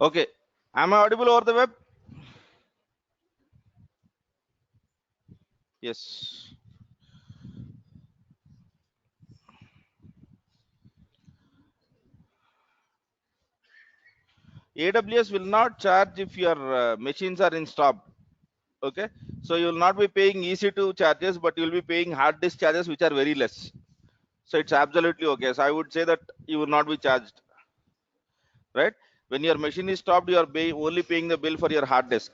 Okay, am I audible over the web? Yes. AWS will not charge if your machines are in stop. Okay, so you will not be paying EC2 charges, but you will be paying hard disk charges, which are very less. So it's absolutely okay. So I would say that you will not be charged, right? When your machine is stopped, you are only paying the bill for your hard disk,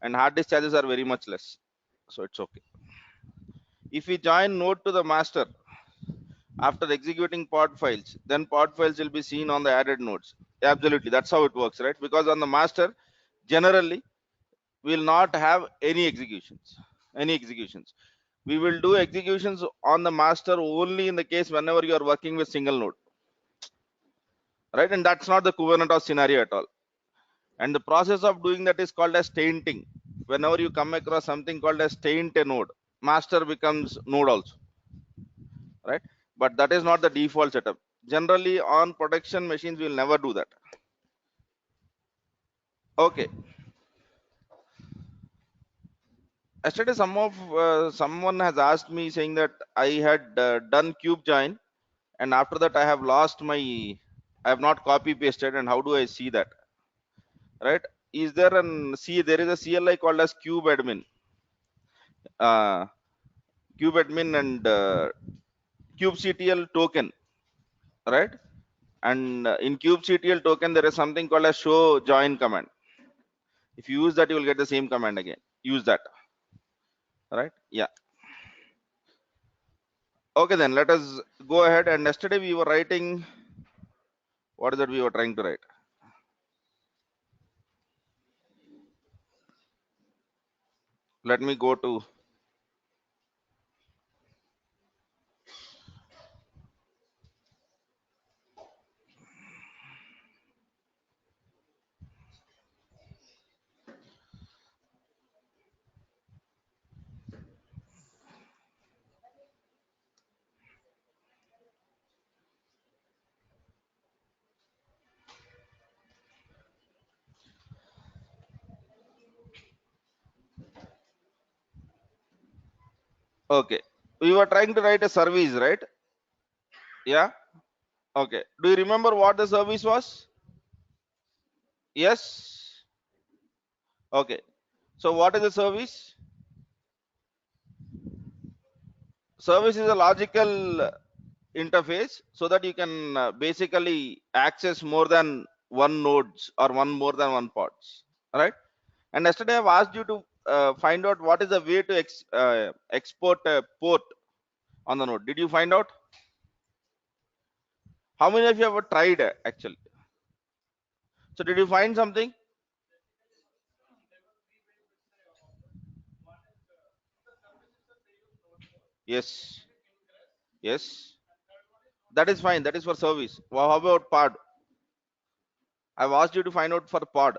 and hard disk charges are very much less. So it's okay. If we join node to the master after executing pod files, then pod files will be seen on the added nodes. Absolutely, that's how it works, right? Because on the master, generally, we will not have any executions. Any executions. We will do executions on the master only in the case whenever you are working with single node, right? And that's not the Kubernetes scenario at all. And the process of doing that is called as tainting. Whenever you come across something called as taint a node, master becomes node also, right? But that is not the default setup. Generally on production machines we will never do that. Okay, yesterday someone has asked me saying that I had done cube join, and after that I have lost my, I have not copy pasted, and how do I see that, right? Is there an see, there is a CLI called as cube admin, uh, cube admin and kubectl token, right? And in kubectl token there is something called as show join command. If you use that, you will get the same command again. Use that, right? Yeah. Okay, then let us go ahead. And yesterday we were writing, what is that we were trying to write? Let me go to, okay, we were trying to write a service, right? Yeah. Okay, do you remember what the service was? Yes. Okay, so what is the service? Service is a logical interface so that you can basically access more than one nodes or one more than one pods, right? And yesterday I've asked you to find out what is the way to export a port on the node. Did you find out? How many of you have tried actually? So did you find something? Yes. Yes. That is fine. That is for service. How about pod? I've asked you to find out for pod.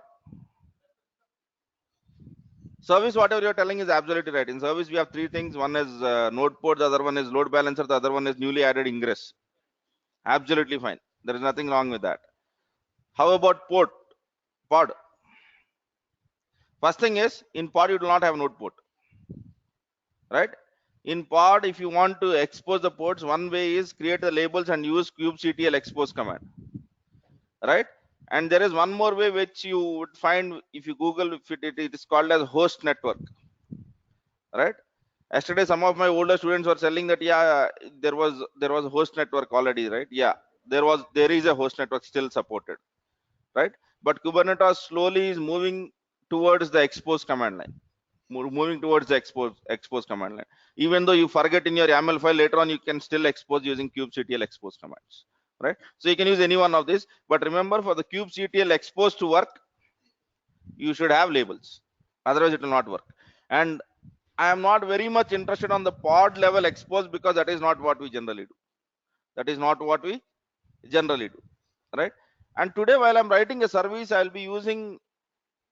Service, whatever you're telling is absolutely right. In service, we have three things. One is node port, the other one is load balancer, the other one is newly added ingress. Absolutely fine. There is nothing wrong with that. How about port? Pod. First thing is, in pod you do not have node port, right? In pod, if you want to expose the ports, one way is create the labels and use kubectl expose command, right? And there is one more way which you would find if you Google, if it is called as host network, right? Yesterday some of my older students were telling that yeah, there was a host network already, right? Yeah, there is a host network still supported, right? But Kubernetes slowly is moving towards the expose command line, moving towards the expose command line. Even though you forget in your YAML file, later on you can still expose using kubectl expose commands, right? So you can use any one of these, but remember, for the kubectl expose to work, you should have labels, otherwise it will not work. And I am not very much interested on the pod level expose, because that is not what we generally do. That is not what we generally do, right? And today, while I'm writing a service, I'll be using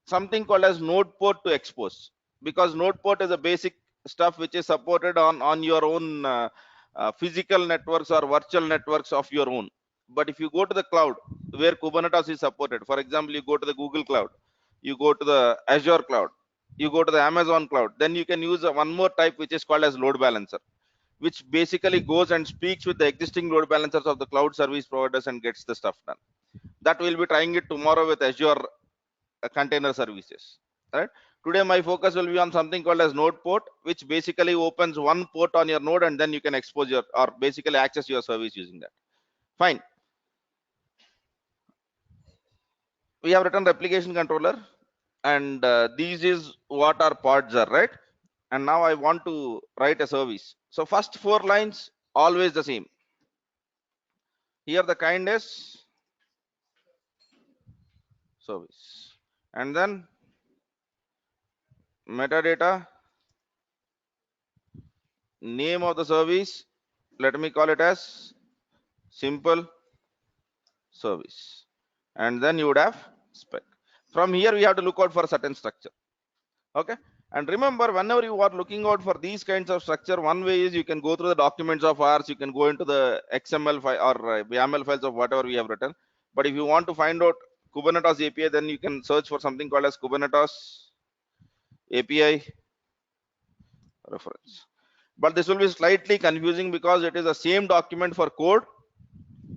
something called as node port to expose, because node port is a basic stuff which is supported on your own physical networks or virtual networks of your own, But if you go to the cloud where Kubernetes is supported, for example, you go to the Google Cloud, you go to the Azure Cloud, you go to the Amazon Cloud, then you can use one more type which is called as load balancer, which basically goes and speaks with the existing load balancers of the cloud service providers and gets the stuff done. That we'll be trying it tomorrow with Azure container services. Right? Today my focus will be on something called as node port, which basically opens one port on your node and then you can expose your or basically access your service using that. Fine. We have written replication controller, and these is what our pods are, right? And now I want to write a service. So first 4 lines always the same. Here the kind is service, and then metadata, name of the service, let me call it as simple service, and then you would have spec. From here we have to look out for a certain structure. Okay, and remember, whenever you are looking out for these kinds of structure, one way is you can go through the documents of ours, you can go into the XML file or YAML files of whatever we have written. But if you want to find out Kubernetes API, then you can search for something called as Kubernetes API reference. But this will be slightly confusing because it is the same document for code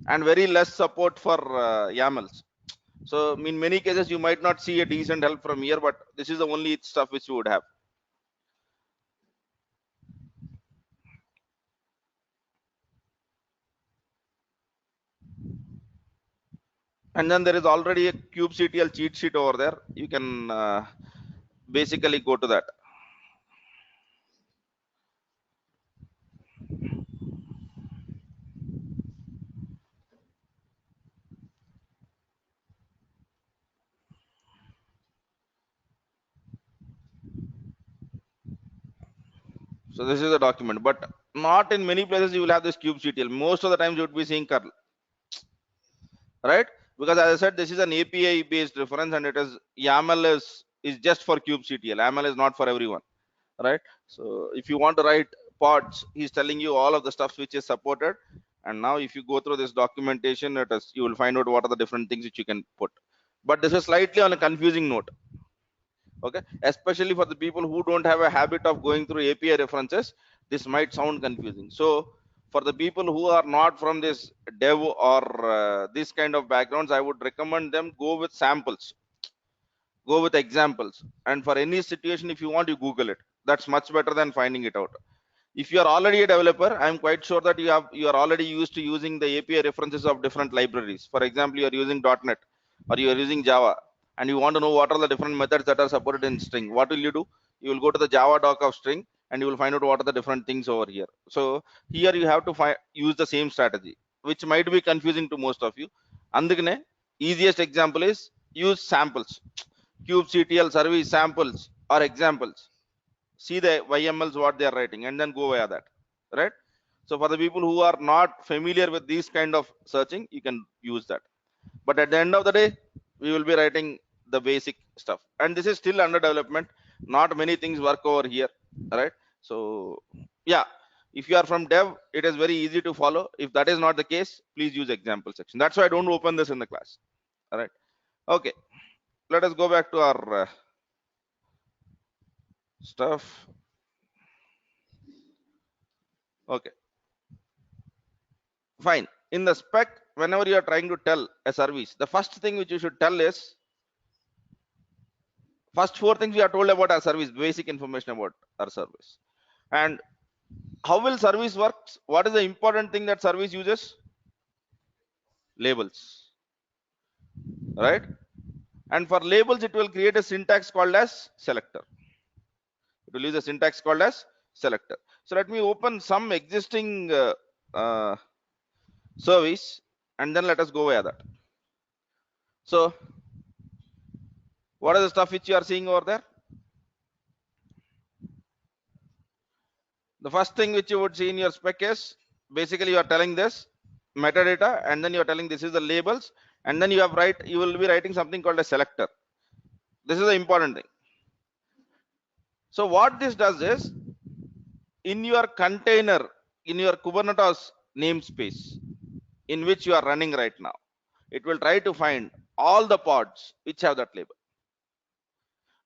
and very less support for YAMLs. So in many cases you might not see a decent help from here, but this is the only stuff which you would have. And then there is already a kubectl cheat sheet over there. You can basically go to that. So this is the document, but not in many places you will have this kubectl. Most of the times you would be seeing curl, right? Because as I said, this is an API based reference, and it is YAML is just for kubectl. YAML is not for everyone, right? So if you want to write pods, he's telling you all of the stuff which is supported. And now if you go through this documentation, it is, you will find out what are the different things which you can put. But this is slightly on a confusing note. Okay, especially for the people who don't have a habit of going through API references, this might sound confusing. So for the people who are not from this dev or this kind of backgrounds, I would recommend them go with samples, go with examples, and for any situation, if you want, you Google it. That's much better than finding it out. If you are already a developer, I'm quite sure that you are already used to using the API references of different libraries. For example, you are using .NET or you are using Java, and you want to know what are the different methods that are supported in string. What will you do? You will go to the Java doc of string and you will find out what are the different things over here. So here you have to use the same strategy, which might be confusing to most of you. Andukane, easiest example is use samples, kubectl service samples or examples. See the YMLs what they are writing and then go via that, right? So for the people who are not familiar with these kind of searching, you can use that. But at the end of the day, we will be writing the basic stuff, and this is still under development. Not many things work over here, right? So yeah, if you are from dev, it is very easy to follow. If that is not the case, please use example section. That's why I don't open this in the class. All right, okay, let us go back to our stuff. Okay, fine. In the spec, whenever you are trying to tell a service, the first thing which you should tell is, first 4 things we are told about our service, basic information about our service. And how will service works? What is the important thing that service uses? Labels, right? And for labels, it will create a syntax called as selector. It will use a syntax called as selector. So let me open some existing uh, service, and then let us go via that. So what is the stuff which you are seeing over there? The first thing which you would see in your spec is basically you are telling this metadata, and then you are telling this is the labels, and then you will be writing something called a selector. This is the important thing. So what this does is, in your container, in your Kubernetes namespace, in which you are running right now. It will try to find all the pods which have that label.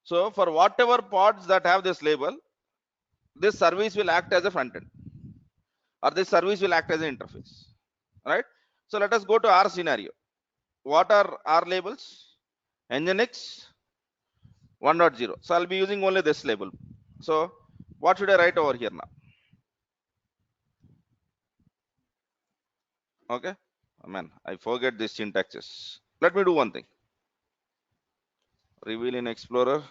So for whatever pods that have this label, this service will act as a front end, or this service will act as an interface, right? So let us go to our scenario. What are our labels? Nginx 1.0. So I'll be using only this label. So what should I write over here now? Okay. Oh, man, I forget this syntaxes. Let me do one thing. Reveal in Explorer.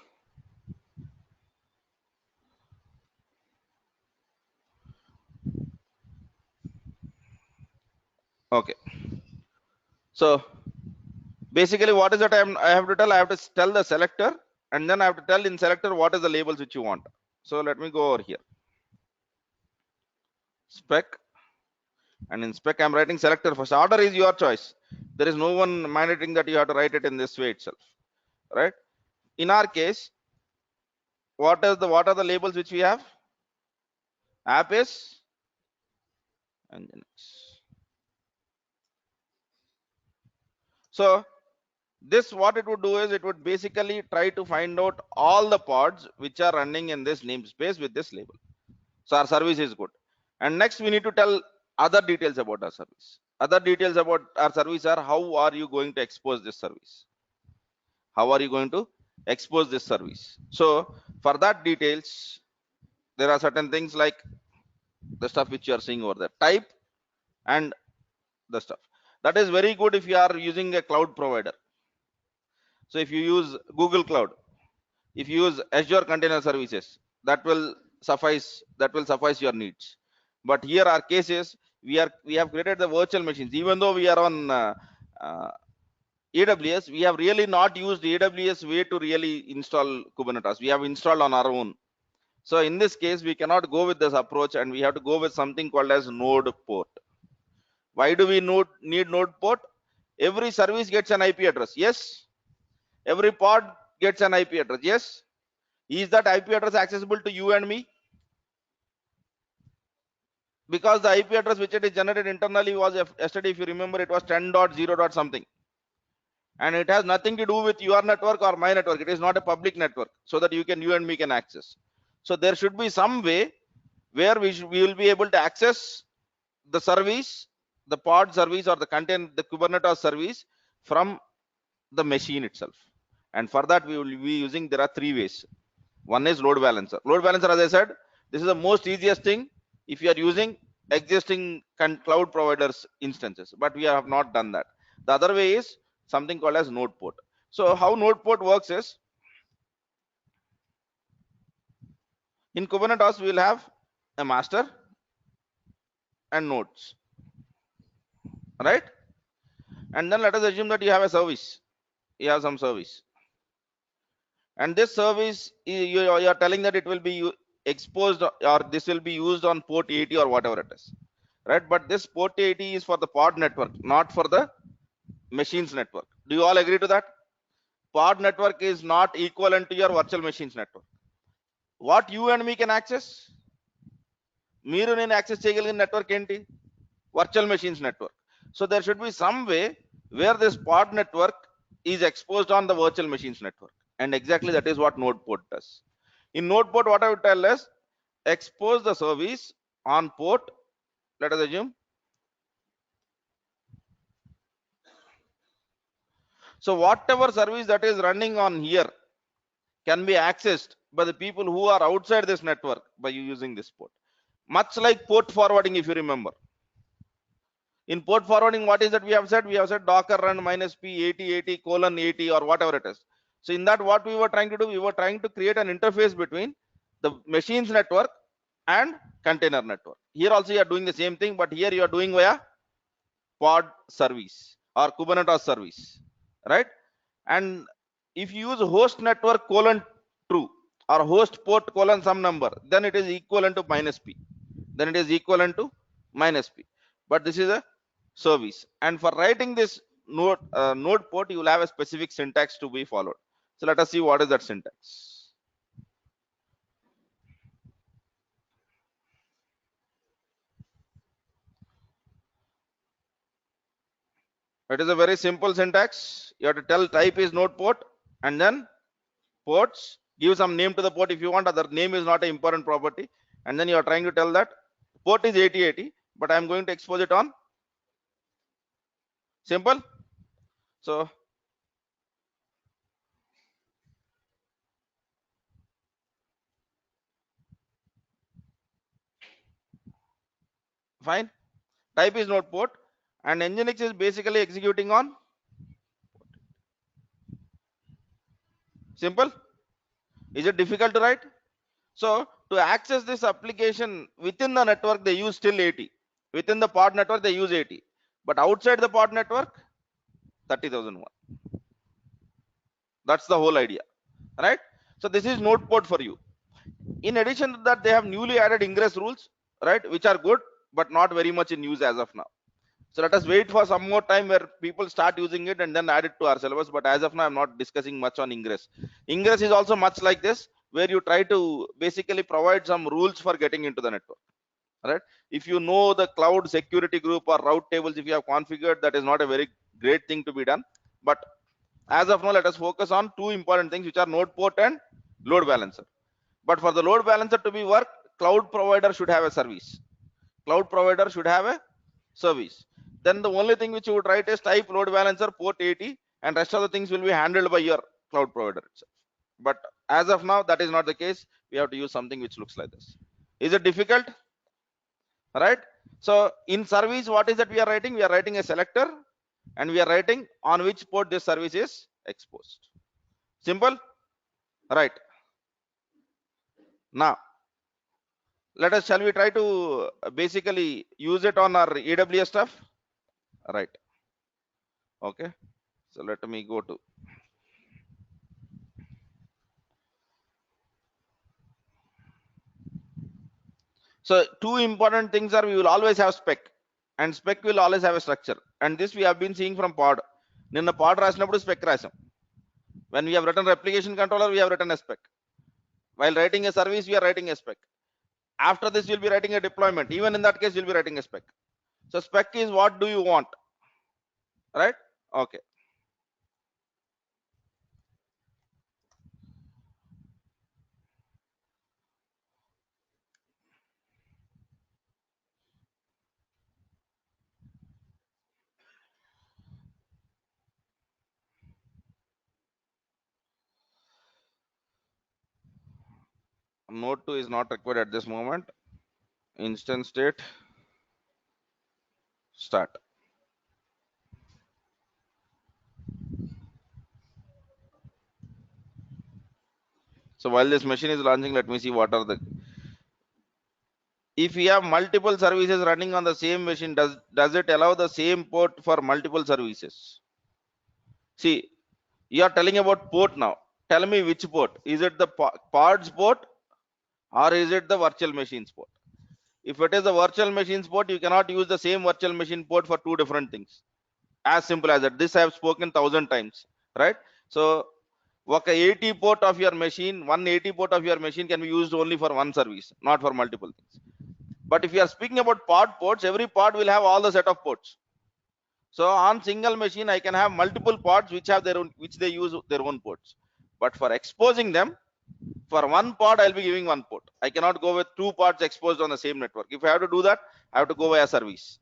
Okay. So basically, what is that I have to tell? I have to tell the selector, and then I have to tell in selector what is the labels which you want. So let me go over here. Spec, and in spec I'm writing selector first. Order is your choice. There is no one mandating that you have to write it in this way itself, right? In our case, what are the labels which we have? App is Nginx. So this what it would do is it would basically try to find out all the pods which are running in this namespace with this label. So our service is good. And next we need to tell other details about our service. Other details about our service are how are you going to expose this service? How are you going to expose this service? So for that details, there are certain things like the stuff which you are seeing over there. Type and the stuff. That is very good if you are using a cloud provider. So if you use Google Cloud, if you use Azure Container Services, that will suffice your needs. But here our case is we have created the virtual machines. Even though we are on uh, AWS, we have really not used AWS way to really install Kubernetes. We have installed on our own. So in this case, we cannot go with this approach, and we have to go with something called as node port. Why do we need node port? Every service gets an IP address. Yes. Every pod gets an IP address. Yes. Is that IP address accessible to you and me? Because the IP address which it is generated internally was yesterday, if you remember, it was 10.0. something. And it has nothing to do with your network or my network. It is not a public network, so that you and me can access. So there should be some way where we will be able to access the service, the pod service or the Kubernetes service from the machine itself. And for that we will be using, there are three ways. One is load balancer. Load balancer, as I said, this is the most easiest thing if you are using existing cloud providers instances, but we have not done that. The other way is something called as node port. So how node port works is, in Kubernetes we will have a master and nodes, right? And then let us assume that you have a service, you have some service, and this service you are telling that it will be exposed, or this will be used on port 80 or whatever it is, right? But this port 80 is for the pod network, not for the machines network. Do you all agree to that? Pod network is not equivalent to your virtual machines network. What you and me can access, మీరు నేను access చేయగలిగిన network ఏంటి? Virtual machines network. So there should be some way where this pod network is exposed on the virtual machines network, and exactly that is what node port does. In node port, what I would tell is expose the service on port, let us assume. So whatever service that is running on here can be accessed by the people who are outside this network by using this port. Much like port forwarding, if you remember. In port forwarding, what is that we have said? We have said docker run -p 8080 colon 80 or whatever it is. So in that, what we were trying to do, we were trying to create an interface between the machines network and container network. Here also you are doing the same thing, but here you are doing via pod service or Kubernetes service, right? And if you use host network colon true or host port colon some number, then it is equivalent to -p. Then it is equivalent to -p. But this is a service, and for writing this node port, you will have a specific syntax to be followed. So let us see what is that syntax. It is a very simple syntax. You have to tell type is node port and then ports, give some name to the port if you want. Other name is not an important property, and then you are trying to tell that port is 8080, but I am going to expose it on simple. So fine, type is node port, and nginx is basically executing on simple. Is it difficult to write? So to access this application within the network, they use still 80. Within the pod network, they use 80. But outside the pod network, 30,001. That's the whole idea, right? So this is node port for you. In addition to that, they have newly added ingress rules, right, which are good, but not very much in use as of now. So let us wait for some more time where people start using it and then add it to our syllabus. But as of now, I'm not discussing much on ingress. Ingress is also much like this, where you try to basically provide some rules for getting into the network. Right? If you know the cloud security group or route tables, if you have configured, that is not a very great thing to be done. But as of now, let us focus on two important things, which are node port and load balancer. But for the load balancer to be work, cloud provider should have a service. Cloud provider should have a service. Then the only thing which you would write is type load balancer port 80, and rest of the things will be handled by your cloud provider itself. But as of now, that is not the case. We have to use something which looks like this. Is it difficult? Right? So in service, what is that we are writing? We are writing a selector, and we are writing on which port this service is exposed. Simple? Right. Now, let us, shall we try to basically use it on our AWS stuff? Right. Okay. So let me go to. So two important things are, we will always have spec, and spec will always have a structure. And this we have been seeing from pod. Ninna pod రాసినప్పుడు spec రాసాం. When we have written replication controller, we have written a spec. While writing a service, we are writing a spec. After this, you'll be writing a deployment. Even in that case, you'll be writing a spec. So spec is what do you want, right? Okay. Node 2 is not required at this moment. Instance state start. So while this machine is launching, let me see what are the. If we have multiple services running on the same machine, does it allow the same port for multiple services? See, you are telling about port now. Tell me which port. Is it the pods port or is it the virtual machines port? If it is the virtual machines port, you cannot use the same virtual machine port for two different things. As simple as that. This I have spoken 1,000 times, right? So, a 80 port of your machine, 180 port of your machine can be used only for one service, not for multiple things. But if you are speaking about pod ports, every pod will have all the set of ports. So on single machine, I can have multiple pods which have their own, which they use their own ports. But for exposing them, for one pod, I'll be giving one port. I cannot go with two pods exposed on the same network. If I have to do that, I have to go via service.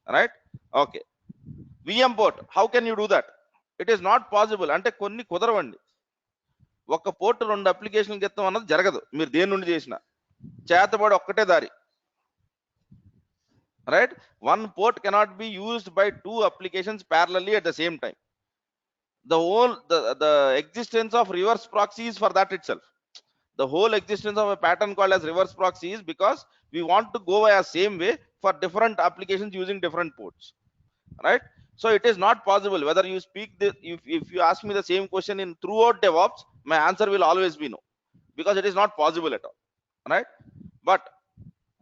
Right? Okay. VM port, how can you do that? It is not possible. అంటే కొన్ని కుదరవండి. ఒక port రెండు అప్లికేషన్లు చెప్తాం అన్నది జరగదు. మీరు దేని నుండి చేసినా చేతబడి ఒక్కటే దారి. Right? One port cannot be used by two applications parallelly at the same time. The existence of reverse proxy is for that itself. The whole existence of a pattern called as reverse proxy is because we want to go via same way for different applications using different ports, right? So it is not possible. Whether you speak this, if you ask me the same question in throughout DevOps, my answer will always be no, because it is not possible at all, right? But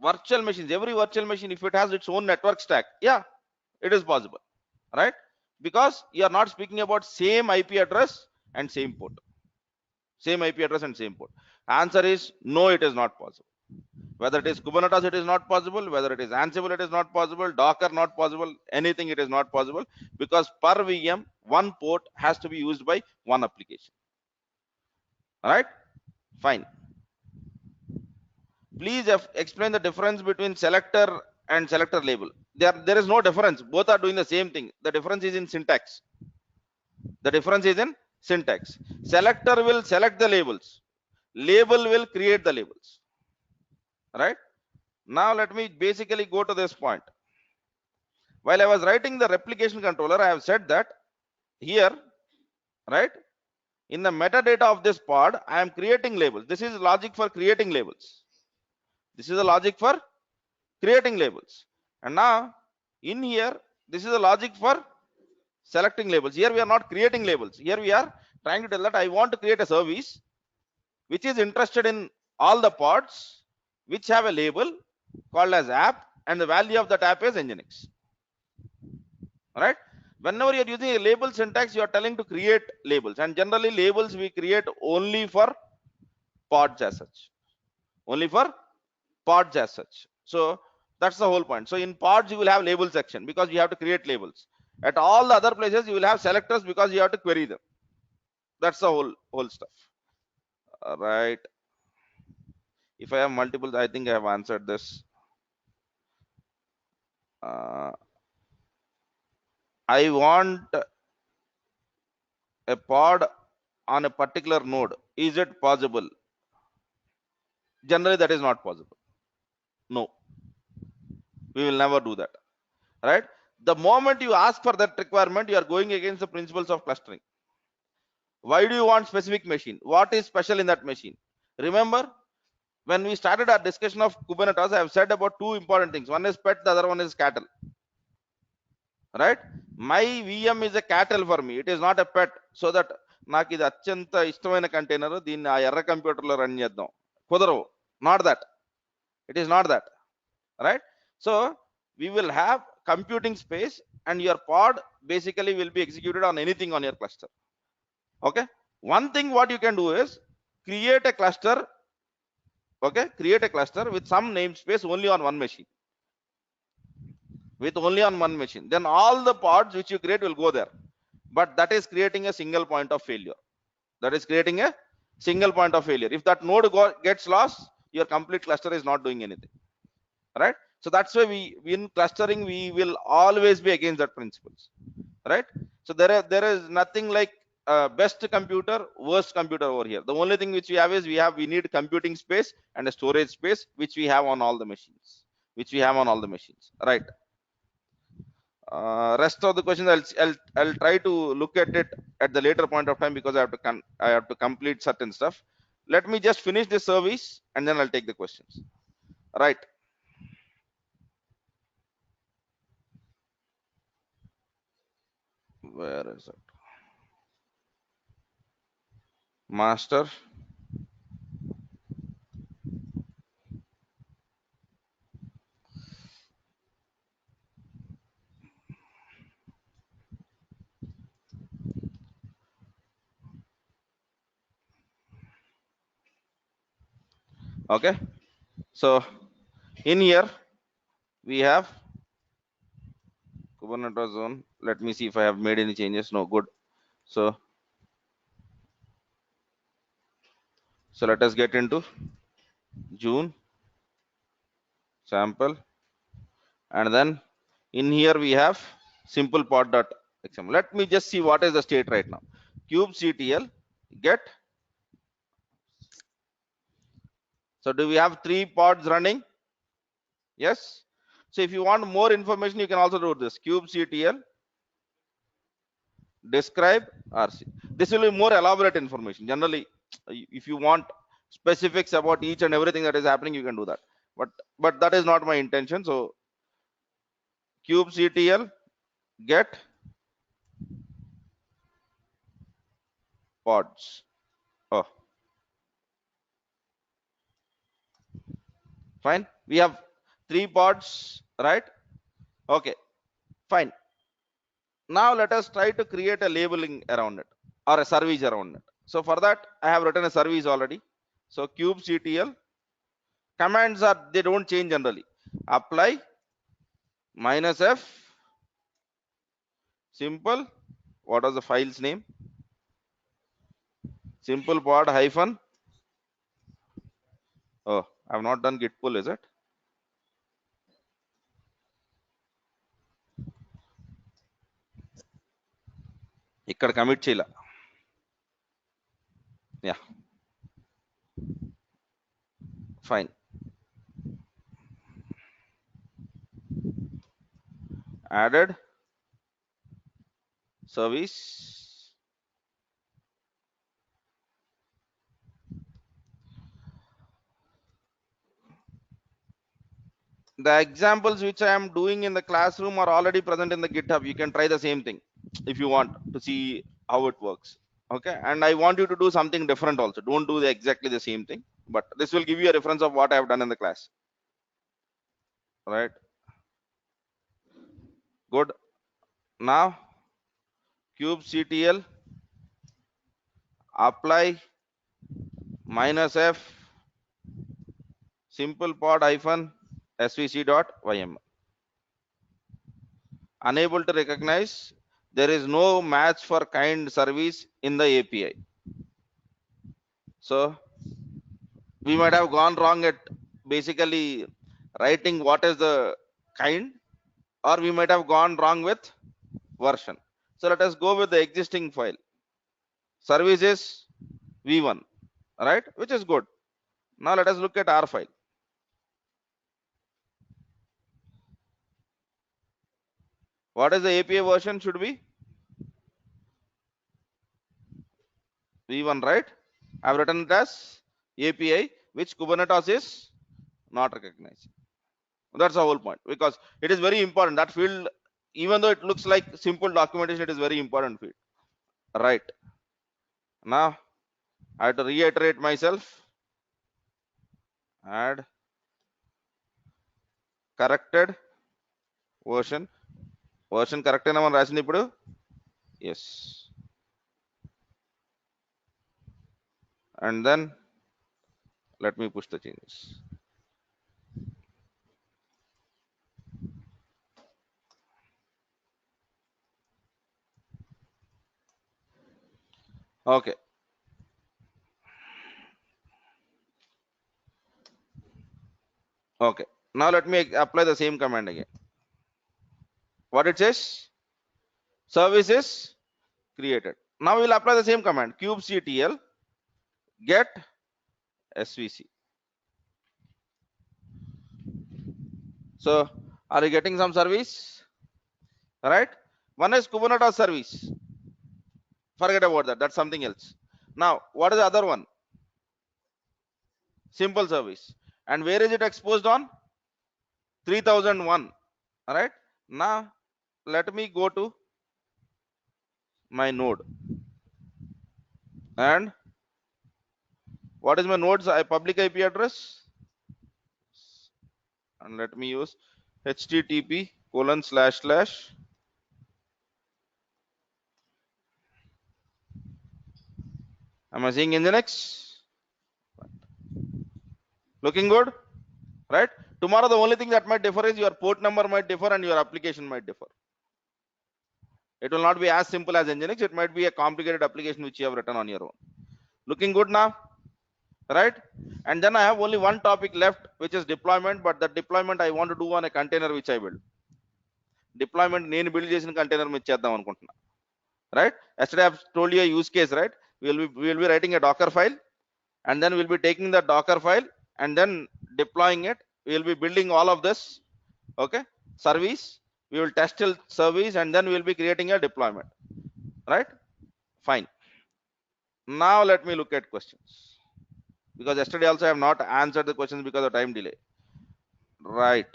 virtual machines, every virtual machine, if it has its own network stack, yeah, it is possible, right? Because you are not speaking about same IP address and same port. Same IP address and same port. Answer is no, it is not possible. Whether it is Kubernetes, it is not possible. Whether it is Ansible, it is not possible. Docker, not possible. Anything, it is not possible, because per VM, one port has to be used by one application. All right, fine. Please explain the difference between selector and selector label. There is no difference. Both are doing the same thing. The difference is in syntax. The difference is in syntax. Selector will select the labels. Label will create the labels. Right? Now let me basically go to this point. While I was writing the replication controller, I have said that here, right, in the metadata of this pod, I am creating labels. This is logic for creating labels. This is the logic for creating labels. And now in here, this is the logic for selecting labels. Here we are not creating labels. Here we are trying to tell that I want to create a service which is interested in all the pods which have a label called as app, and the value of that app is Nginx. Right? Whenever you're using a label syntax, you are telling to create labels, and generally labels we create only for pods as such. Only for pods as such. So that's the whole point. So in pods you will have label section because you have to create labels. At all the other places you will have selectors because you have to query them. That's the whole stuff. All right. If I have multiple, I think I have answered this. I want a pod on a particular node. Is it possible? Generally that is not possible. No, we will never do that. Right? The moment you ask for that requirement, you are going against the principles of clustering. Why do you want specific machine? What is special in that machine? Remember, when we started our discussion of Kubernetes, I have said about two important things. One is pet, the other one is cattle. Right? My VM is a cattle for me. It is not a pet. So that నాకు ఇది అత్యంత ఇష్టమైన container, దీన్ని ఆ ఎర్ర కంప్యూటర్లో run చేద్దాం, కుదరవు. Not that. It is not that. Right? So we will have computing space, and your pod basically will be executed on anything on your cluster. Okay, one thing what you can do is create a cluster. Okay, create a cluster with some namespace only on one machine, then all the pods which you create will go there. But that is creating a single point of failure. If that node gets lost, your complete cluster is not doing anything. Right? So that's why we in clustering we will always be against that principles. Right? So there is nothing like best computer, worst computer over here. The only thing which we have is we need computing space and a storage space, which we have on all the machines. Right? Rest of the questions I'll try to look at it at the later point of time, because I have to complete certain stuff. Let me just finish this service and then I'll take the questions. Right? Where is it? Master. Okay, so in here we have Kubernetes zone. Let me see if I have made any changes. No, good. So let us get into June sample, and then in here we have simple pod.xml. Let me just see what is the state right now. kubectl get. So do we have 3 pods running? Yes. So if you want more information, you can also do this. kubectl describe rc. This will be more elaborate information. Generally, if you want specifics about each and everything that is happening, you can do that. But that is not my intention. So kubectl get pods. Oh, fine. We have 3 pods, right? Okay, fine. Now let us try to create a labeling around it, or a service around it. So for that, I have written a service already. So kubectl Commands are, they don't change generally. Apply -f simple, what was the file's name? Simple pod hyphen, oh, I have not done git pull, is it? ఇక్కడ commit చేయలా. Yeah, fine. Added service. The examples which I am doing in the classroom are already present in the GitHub. You can try the same thing if you want to see how it works. Okay, and I want you to do something different also. Don't do exactly the same thing, but this will give you a reference of what I have done in the class. Right? Good. Now kubectl apply -f simple pod hyphen svc.ym. Unable to recognize, there is no match for kind service in the API. So we might have gone wrong at basically writing what is the kind, or we might have gone wrong with version. So let us go with the existing file. Service is v1, right, which is good. Now let us look at our file. What is the API version? Should be v1, right? I've written it as API, which Kubernetes is not recognizing. That's the whole point, because it is very important. That field, even though it looks like simple documentation, it is very important field. Right. Now I have to reiterate myself. Add corrected version. Version correct అయినా మనం రాసింది ఇప్పుడు. Yes. And then let me push the changes. Okay. Okay. Now let me apply the same command again. What it says? Service is created. Now we will apply the same command. kubectl get svc. So are you getting some service? Right? One is Kubernetes service. Forget about that. That's something else. Now, what is the other one? Simple service. And where is it exposed on? 3001. All right. Now, let me go to my node. And what is my node's public IP address? And let me use http:// am I seeing Nginx? Looking good, right? Tomorrow the only thing that might differ is your port number might differ and your application might differ. It will not be as simple as Nginx. It might be a complicated application which you have written on your own. Looking good now, right? And then I have only one topic left, which is deployment. But the deployment I want to do on a container which I build. Deployment నేను build చేసిన container మీద చేద్దాం అనుకుంటున్నా. Right? Yesterday I have told you a use case, right? We will be writing a Docker file, and then we'll be taking the Docker file and then deploying it. We will be building all of this. Okay, service. We will test till service, and then we will be creating a deployment. Right? Fine. Now let me look at questions, because yesterday also I have not answered the questions because of time delay. Right.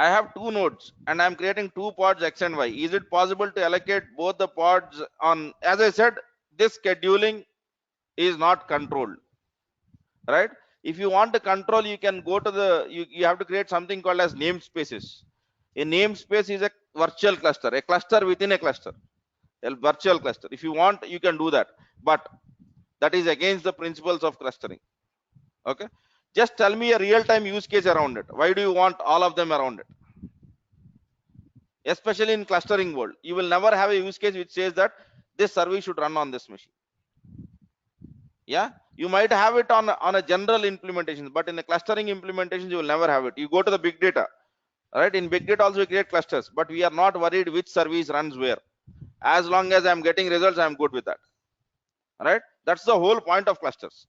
I have two nodes and I'm creating two pods X and Y. Is it possible to allocate both the pods on? As I said, this scheduling is not controlled, right? If you want to control, you can go to the, you have to create something called as namespaces. A namespace is a virtual cluster, a cluster within a cluster, a virtual cluster. If you want, you can do that, but that is against the principles of clustering. Okay. Just tell me a real-time use case around it. Why do you want all of them around it? Especially in clustering world, you will never have a use case which says that this service should run on this machine. Yeah, you might have it on a general implementation, but in a clustering implementation you will never have it. You go to the big data, right? In big data also we create clusters, but we are not worried which service runs where. As long as I'm getting results, I'm good with that. Right? That's the whole point of clusters.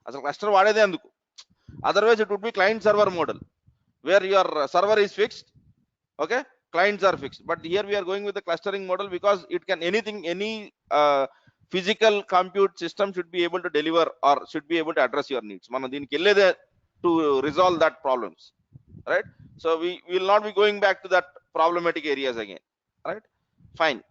As a cluster వాడేదే అందుకు. Otherwise it would be client server model where your server is fixed. Okay, clients are fixed, but here we are going with the clustering model because it can any physical compute system should be able to deliver or should be able to address your needs. మనం దీనికి వెళ్ళేదే to resolve that problems, right? So we will not be going back to that problematic areas again, right? Fine.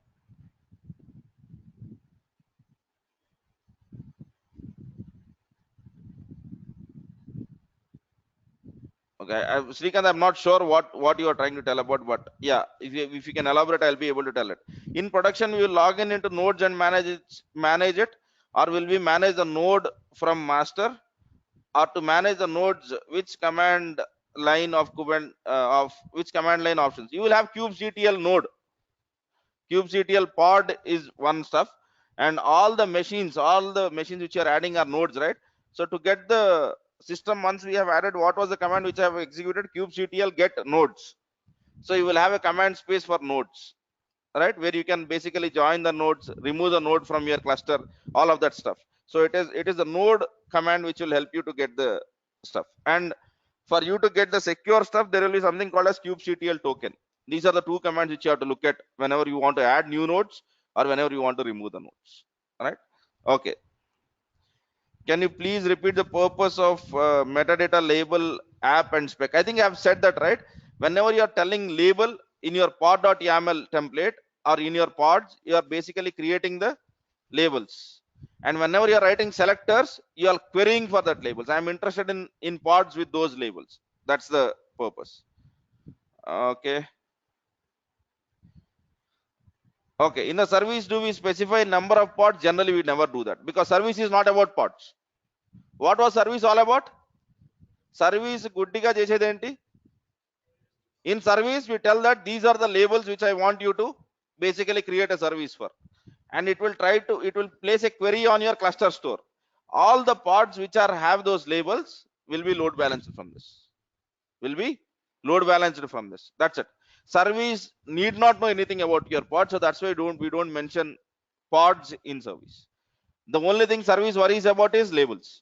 Okay, Srikanth, I'm not sure what you are trying to tell about, but yeah, if you can elaborate, I'll be able to tell it. In production, we will log in into nodes and manage it, or will we manage the node from master, or to manage the nodes, which command line of Kubernetes of which command line options? You will have kubectl node. Kubectl pod is one stuff, and all the machines which are adding are nodes, right? So to get the system, once we have added, what was the command which I have executed? Kubectl get nodes. So you will have a command space for nodes, right, where you can basically join the nodes, remove the node from your cluster, all of that stuff. So it is the node command which will help you to get the stuff. And for you to get the secure stuff, there will be something called as kubectl token. These are the two commands which you have to look at whenever you want to add new nodes or whenever you want to remove the nodes. All right. Okay. Can you please repeat the purpose of metadata label app and spec? I think I have said that, right? Whenever you are telling label in your pod.yaml template or in your pods, you are basically creating the labels. And whenever you are writing selectors, you are querying for that labels. I am interested in pods with those labels. That's the purpose. Okay. Okay, in the service, do we specify number of pods? Generally we never do that, because service is not about pods. What was service all about? Service గుడ్డిగా చేసేది ఏంటి? In service we tell that these are the labels which I want you to basically create a service for, and it will place a query on your cluster store. All the pods which have those labels will be load balanced from this. That's it. Service need not know anything about your pod, so that's why we don't mention pods in service. The only thing service worries about is labels.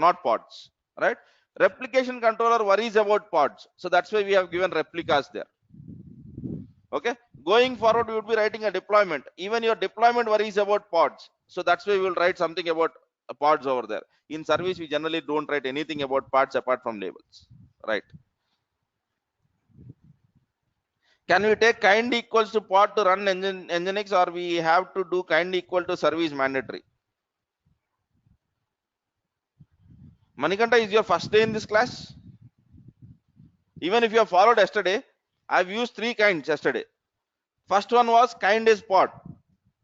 Not pods, right? Replication controller worries about pods, so that's why we have given replicas there. Okay, going forward we would be writing a deployment. Even your deployment worries about pods, so that's why we will write something about pods over there. In service we generally don't write anything about pods apart from labels, right? Can we take kind equals to pod to run nginx, or we have to do kind equal to service mandatory? Manikanta, is your first day in this class? Even if you have followed yesterday, I've used three kinds yesterday. First one was kind is pod.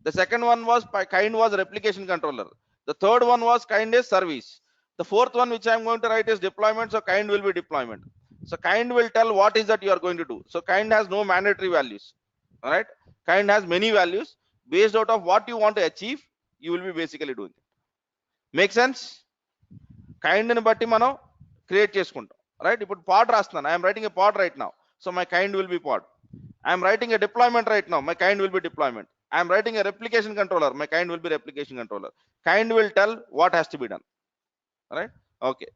The second one was kind was replication controller. The third one was kind is service. The fourth one which I'm going to write is deployment, so kind will be deployment. So kind will tell what is that you are going to do. So kind has no mandatory values. All right, kind has many values. Based out of what you want to achieve, you will be basically doing it. Make sense? Kind ni batti మనం create చేసుకుంటాం, right? ఇప్పుడు pod రాస్తున్నాను, I am writing a pod right now, so my kind will be pod. I am writing a deployment right now, my kind will be deployment. I am writing a replication controller, my kind will be replication controller. Kind will tell what has to be done, right? Okay,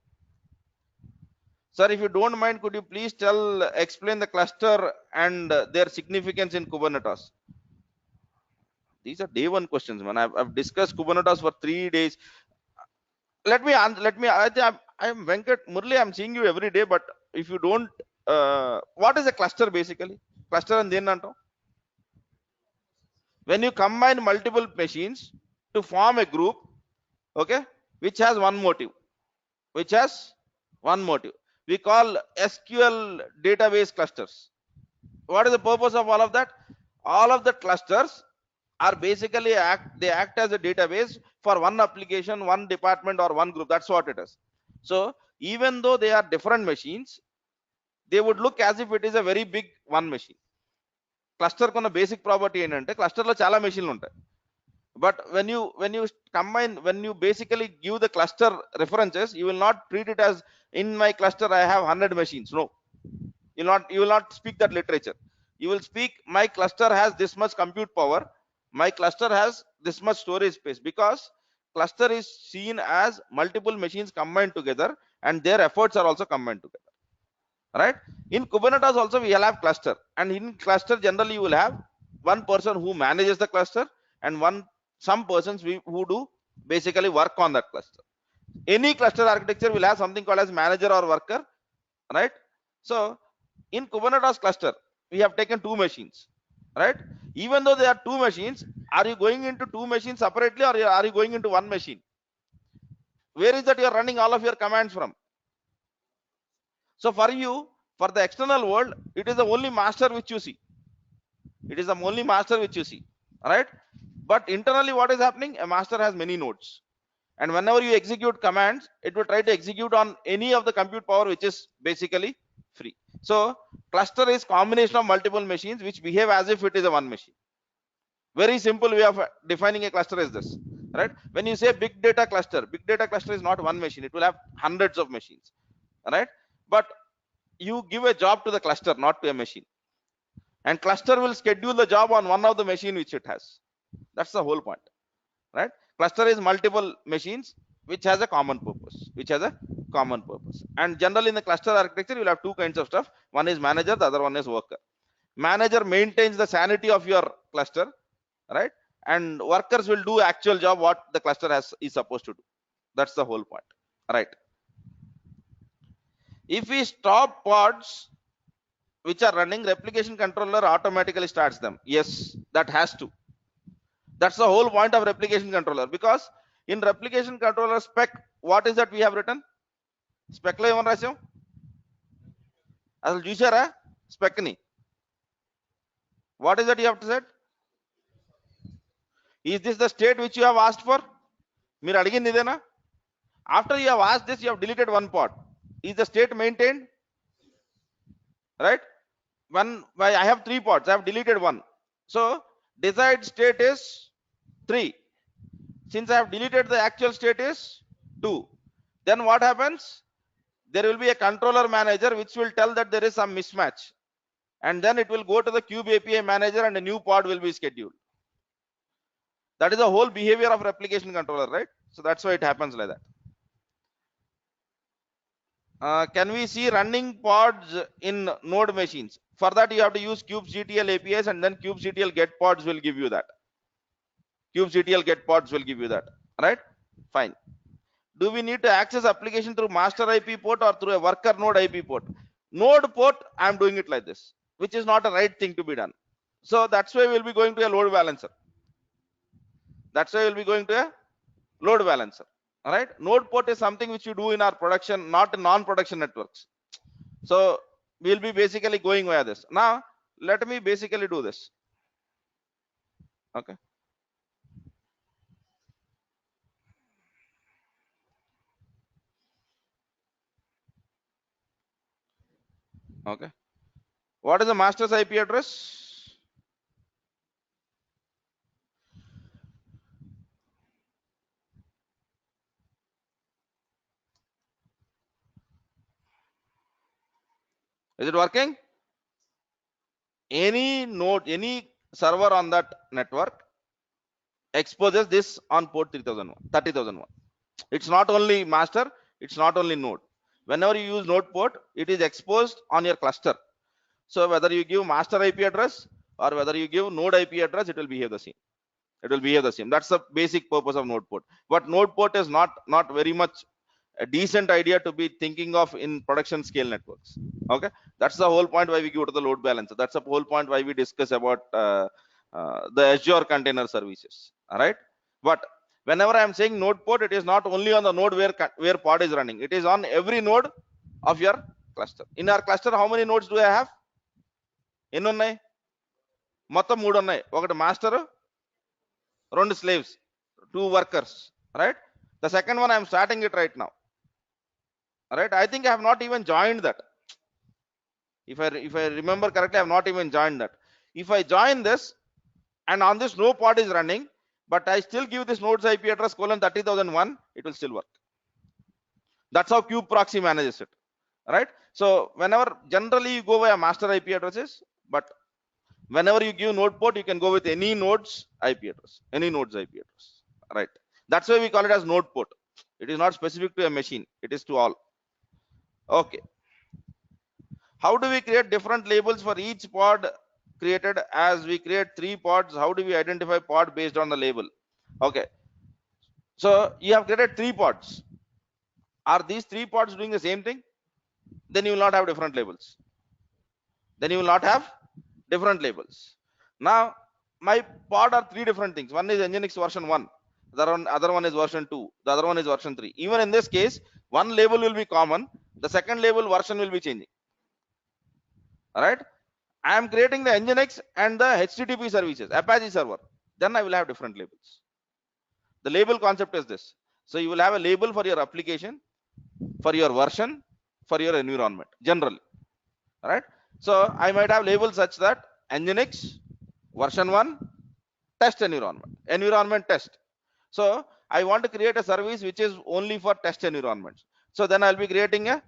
sir, if you don't mind, could you please explain the cluster and their significance in Kubernetes? These are day one questions, man. I've discussed Kubernetes for 3 days. Let me I'm Venkat Murli, I'm seeing you every day, but if you don't, what is a cluster basically? Cluster and then anto, when you combine multiple machines to form a group, okay, which has one motive, we call SQL database clusters. What is the purpose of all of that? All of the clusters are basically they act as a database for one application, one department, or one group. That's what it is. So even though they are different machines, they would look as if it is a very big one machine. Cluster కొన్న basic property ఏంటంటే cluster లో చాలా మెషిన్లు ఉంటాయి. But when you combine, when you basically give the cluster references, you will not treat it as in my cluster I have 100 machines. No, you will not speak that literature. You will speak my cluster has this much compute power, my cluster has this much storage space, because cluster is seen as multiple machines combined together and their efforts are also combined together, right? In Kubernetes also we will have cluster, and in cluster generally you will have one person who manages the cluster and some persons who do basically work on that cluster. Any cluster architecture will have something called as manager or worker, right? So in Kubernetes cluster we have taken two machines, right? Even though there are two machines, are you going into two machines separately, or are you going into one machine? Where is that you are running all of your commands from? So for you, for the external world, it is the only master which you see. It is the only master which you see, right? But internally what is happening? A master has many nodes, and whenever you execute commands, it will try to execute on any of the compute power which is basically free. So cluster is combination of multiple machines which behave as if it is a one machine. Very simple way of defining a cluster is this, right? When you say big data cluster is not one machine, it will have hundreds of machines, right? But you give a job to the cluster, not to a machine, and cluster will schedule the job on one of the machine which it has. That's the whole point, right? Cluster is multiple machines which has a common purpose, and generally in the cluster architecture you will have two kinds of stuff. One is manager, the other one is worker. Manager maintains the sanity of your cluster, right? And workers will do actual job what the cluster is supposed to do. That's the whole point, right? If we stop pods which are running, replication controller automatically starts them. Yes, that has to. That's the whole point of replication controller, because in replication controller spec, what is that we have written? Spec lo em rasam asalu chusara spec ni? What is that you have to say? Is this the state which you have asked for? Meer adigindi idena? After you have asked this, you have deleted one pod. Is the state maintained? Right? I have three pods, I have deleted one. So desired state is 3. Since I have deleted, the actual state is 2. Then what happens? There will be a controller manager which will tell that there is some mismatch, and then it will go to the Kube API manager and a new pod will be scheduled. That is the whole behavior of replication controller, right? So that's why it happens like that. Can we see running pods in node machines? For that you have to use kubectl APIs, and then kubectl get pods will give you that. kubectl get pods will give you that, right? Fine. Do we need to access application through master IP port or through a worker node IP port? Node port, I am doing it like this, which is not a right thing to be done. So that's why we'll be going to a load balancer. That's why we'll be going to a load balancer. All right. Node port is something which you do in our production, not in non-production networks. So we'll be basically going via this. Now let me basically do this. Okay. Okay. What is the master's IP address? Is it working? Any node, any server on that network exposes this on port 30,001. It's not only master, it's not only node. Whenever you use node port, it is exposed on your cluster. So whether you give master IP address or whether you give node IP address, it will behave the same. It will behave the same. That's the basic purpose of node port. But node port is not very much a decent idea to be thinking of in production scale networks. Okay, that's the whole point why we go to the load balancer. That's the whole point why we discuss about the Azure container services. All right, but whenever I am saying node port, it is not only on the node where pod is running. It is on every node of your cluster. In our cluster, how many nodes do I have? ఎన్ని ఉన్నాయి? మొత్తం 3 ఉన్నాయి. ఒకటి master, 2 slaves, 2 workers, right? The second one I'm starting it right now, right? I think I have not even joined that. If I remember correctly, I have not even joined that. If I join this and on this no pod is running, but I still give this nodes IP address colon 30,001, it will still work. That's how kube proxy manages it, right? So whenever generally you go via master IP addresses, but whenever you give node port, you can go with any nodes IP address, any nodes IP address, right? That's why we call it as node port. It is not specific to a machine, it is to all. Okay, how do we create different labels for each pod created? As we create 3 pods, how do we identify pod based on the label? Okay, so you have created 3 pods. Are these 3 pods doing the same thing? Then you will not have different labels. Then you will not have different labels. Now my pod are 3 different things. One is Nginx version 1, the other one is version 2, the other one is version 3. Even in this case, one label will be common, the second label version will be changing. All right, I am creating the Nginx and the HTTP services, Apache server. Then I will have different labels. The label concept is this. So you will have a label for your application, for your version, for your environment, generally. All right. So I might have labels such that Nginx version 1 test environment test. So I want to create a service which is only for test environments. So then I'll be creating a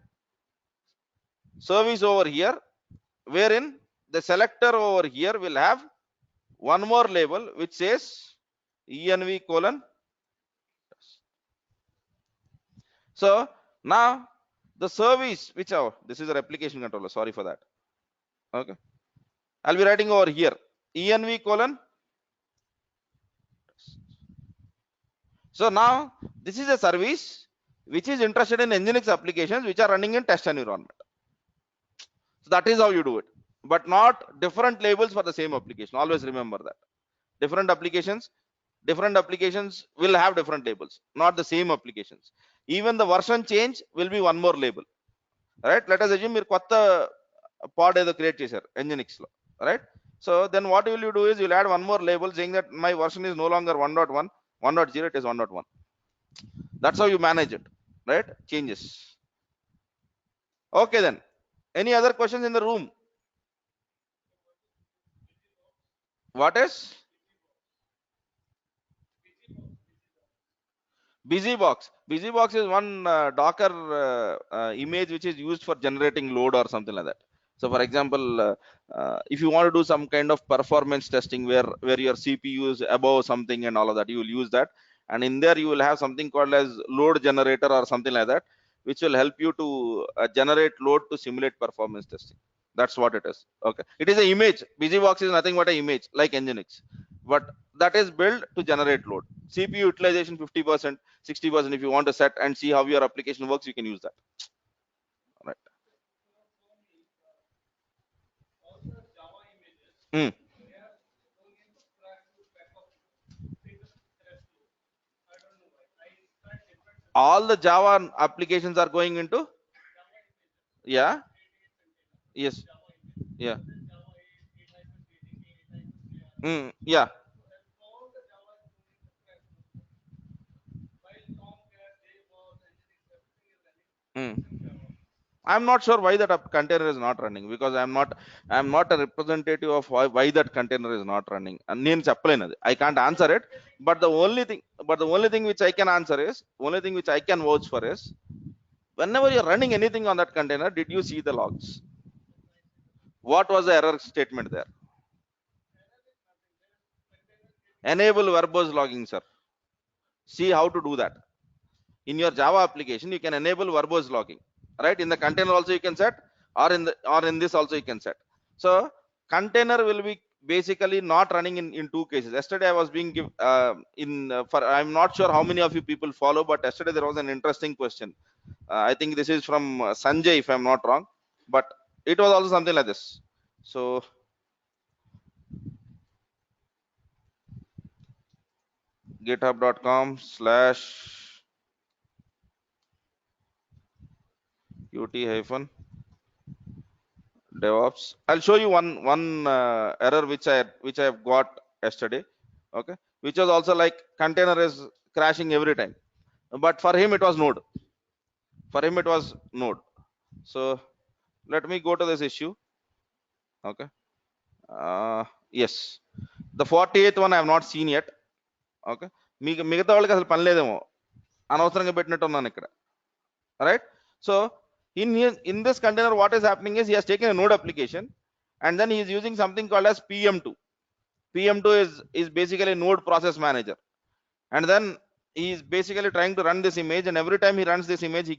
service over here, wherein the selector over here will have one more label which says env colon. So now the service which this is a replication controller, sorry for that. Okay, I'll be writing over here env colon. So now this is a service which is interested in Nginx applications which are running in test environment. So that is how you do it, but not different labels for the same application. Always remember that different applications will have different labels, not the same applications. Even the version change will be one more label, right? Let us assume మీరు కొత్త pod ఏదో create చేశారు Nginx లో, right? So then what will you do is you'll add one more label saying that my version is no longer 1.1 1.0, it is 1.1. That's how you manage it, right? Changes. Okay, then any other questions in the room? What is busybox? Busybox is one docker image which is used for generating load or something like that. So for example, if you want to do some kind of performance testing where your CPU is above something and all of that, you will use that, and in there you will have something called as load generator or something like that, which will help you to generate load to simulate performance testing. That's what it is. Okay, it is an image. Busybox is nothing but an image like Nginx, but that is built to generate load. CPU utilization 50%, 60%. If you want to set and see how your application works, you can use that. Right. Hmm. All the Java applications are going into, yeah, yes, yeah, yeah. Mm. I'm not sure why that container is not running, because I'm not a representative of why that container is not running. And నేను చెప్పలేను అది. I can't answer it. But the only thing which I can answer is, only thing which I can vouch for is, whenever you're running anything on that container, did you see the logs? What was the error statement there? Enable verbose logging, sir. See how to do that. In your Java application, you can enable verbose logging, right? In the container also you can set, or in this also you can set. So container will be basically not running in 2 cases. Yesterday I was being give for, I'm not sure how many of you people follow, but yesterday there was an interesting question. I think this is from Sanjay, if I'm not wrong, but it was also something like this. So github.com/ut hyphen Devops. I'll show you one error which I have got yesterday. Okay. which was also like container is crashing every time. But for him, it was node. For him, it was node. So let me go to this issue. Okay. Yes. The 48th one I have not seen yet. Okay. మిగతా వాళ్ళకి అసలు పని లేదేమో అనవసరంగా పెట్టినట్టు ఉన్నాను ఇక్కడ. Right. So in this container, what is happening is he has taken a node application and then he is using something called as PM2. PM2 is basically node process manager, and then he is basically trying to run this image, and every time he runs this image, he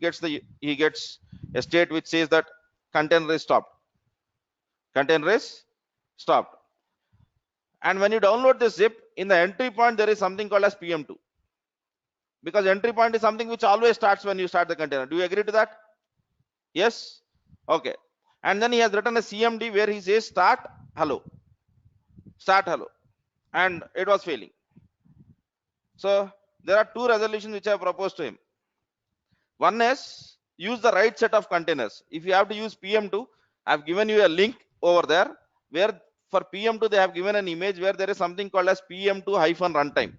gets a state which says that container is stopped. Container is stopped. And when you download this zip, in the entry point there is something called as PM2, because entry point is something which always starts when you start the container. Do you agree to that? Yes. Okay. And then he has written a CMD where he says start hello, and it was failing. So there are two resolutions which I proposed to him. One is use the right set of containers. If you have to use PM2, I've given you a link over there where for PM2 they have given an image where there is something called as PM2 hyphen runtime.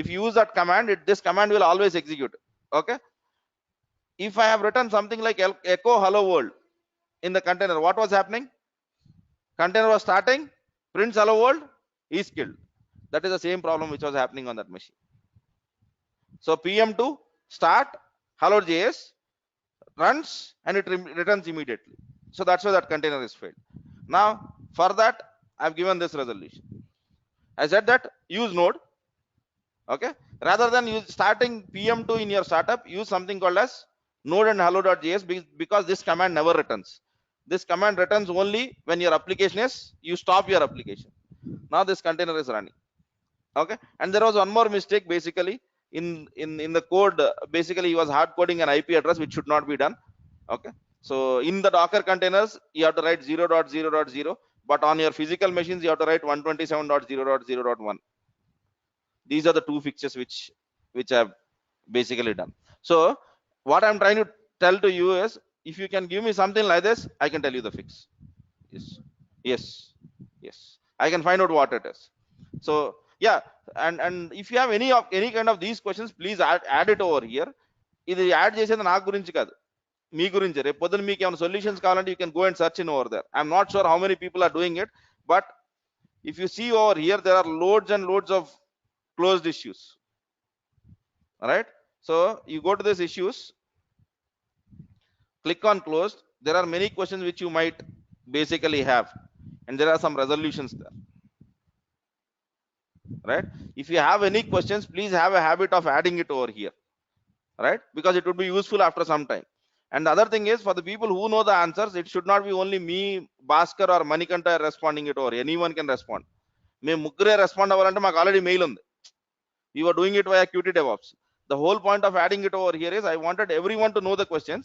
If you use that command, this command will always execute. Okay. If I have written something like echo hello world in the container, what was happening? Container was starting, prints hello world, is killed. That is the same problem which was happening on that machine. So PM2 start hello.js runs and it returns immediately. So that's why that container is failed. Now for that I've given this resolution. I said that use node. Okay, rather than starting PM2 in your startup, use something called as node and hello.js, because this command never returns. This command returns only when your application is, you stop your application. Now this container is running. Okay. And there was one more mistake basically in the code. Basically he was hard coding an IP address which should not be done. Okay. So in the Docker containers you have to write 0.0.0, but on your physical machines you have to write 127.0.0.1. These are the two fixes which I've basically done. So what I'm trying to tell to you is, if you can give me something like this, I can tell you the fix. Yes, I can find out what it is. So yeah, and if you have any kind of these questions, please add it over here. ఇది add చేసేది నా గురించి కాదు, మీ గురించి. రేపు పొద్దున మీకు ఏమైనా సొల్యూషన్స్ కావాలంటే you can go and search in over there. I'm not sure how many people are doing it, but if you see over here, there are loads and loads of closed issues. All right. So you go to these issues, click on closed. There are many questions which you might basically have, and there are some resolutions there. Right. If you have any questions, please have a habit of adding it over here. Right, because it would be useful after some time. And the other thing is, for the people who know the answers, it should not be only me, Bhaskar or Manikanta responding it over. Anyone can respond. మేము ముగ్గురే respond అవ్వాలంటే మాకు already mail ఉంది. We were doing it via Qt Devops. The whole point of adding it over here is I wanted everyone to know the questions,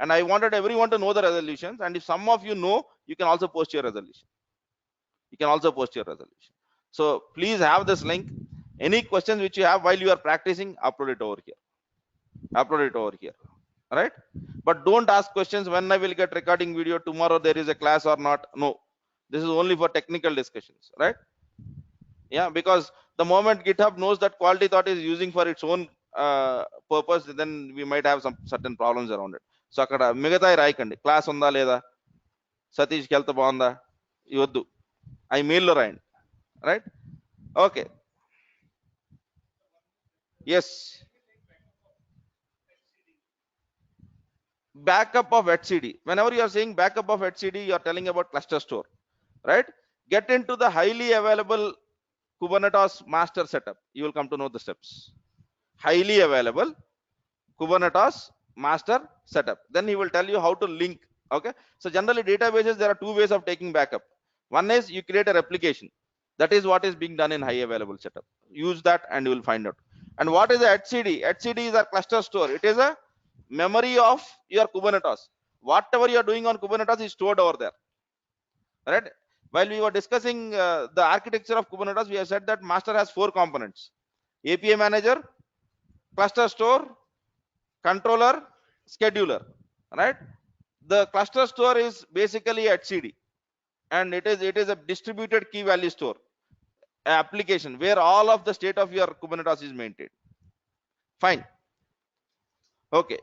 and I wanted everyone to know the resolutions. And if some of you know, you can also post your resolution. So please have this link. Any questions which you have while you are practicing, upload it over here. Right? But don't ask questions when I will get recording video, tomorrow there is a class or not. No, this is only for technical discussions. Right? Yeah, because the moment GitHub knows that quality thought is using for its own purpose, then we might have some certain problems around it. So akkada migatai raikandi, class unda leda, Satish ki health baagunda, ivoddu, I mail lo rayandi. Right? Okay. Yes, backup of etcd. Whenever you are saying backup of etcd, you are telling about cluster store. Right? Get into the highly available Kubernetes master setup. You will come to know the steps. Highly available Kubernetes master setup. Then he will tell you how to link. Okay. So generally databases, there are two ways of taking backup. One is you create a replication. That is what is being done in high available setup. Use that and you will find out. And what is the etcd? Etcd is a cluster store. It is a memory of your Kubernetes. Whatever you are doing on Kubernetes is stored over there. Right? While we were discussing the architecture of Kubernetes, we have said that master has 4 components: API manager, cluster store, controller, scheduler. Right? The cluster store is basically etcd, and it is a distributed key value store. application where all of the state of your Kubernetes is maintained. Fine. Okay.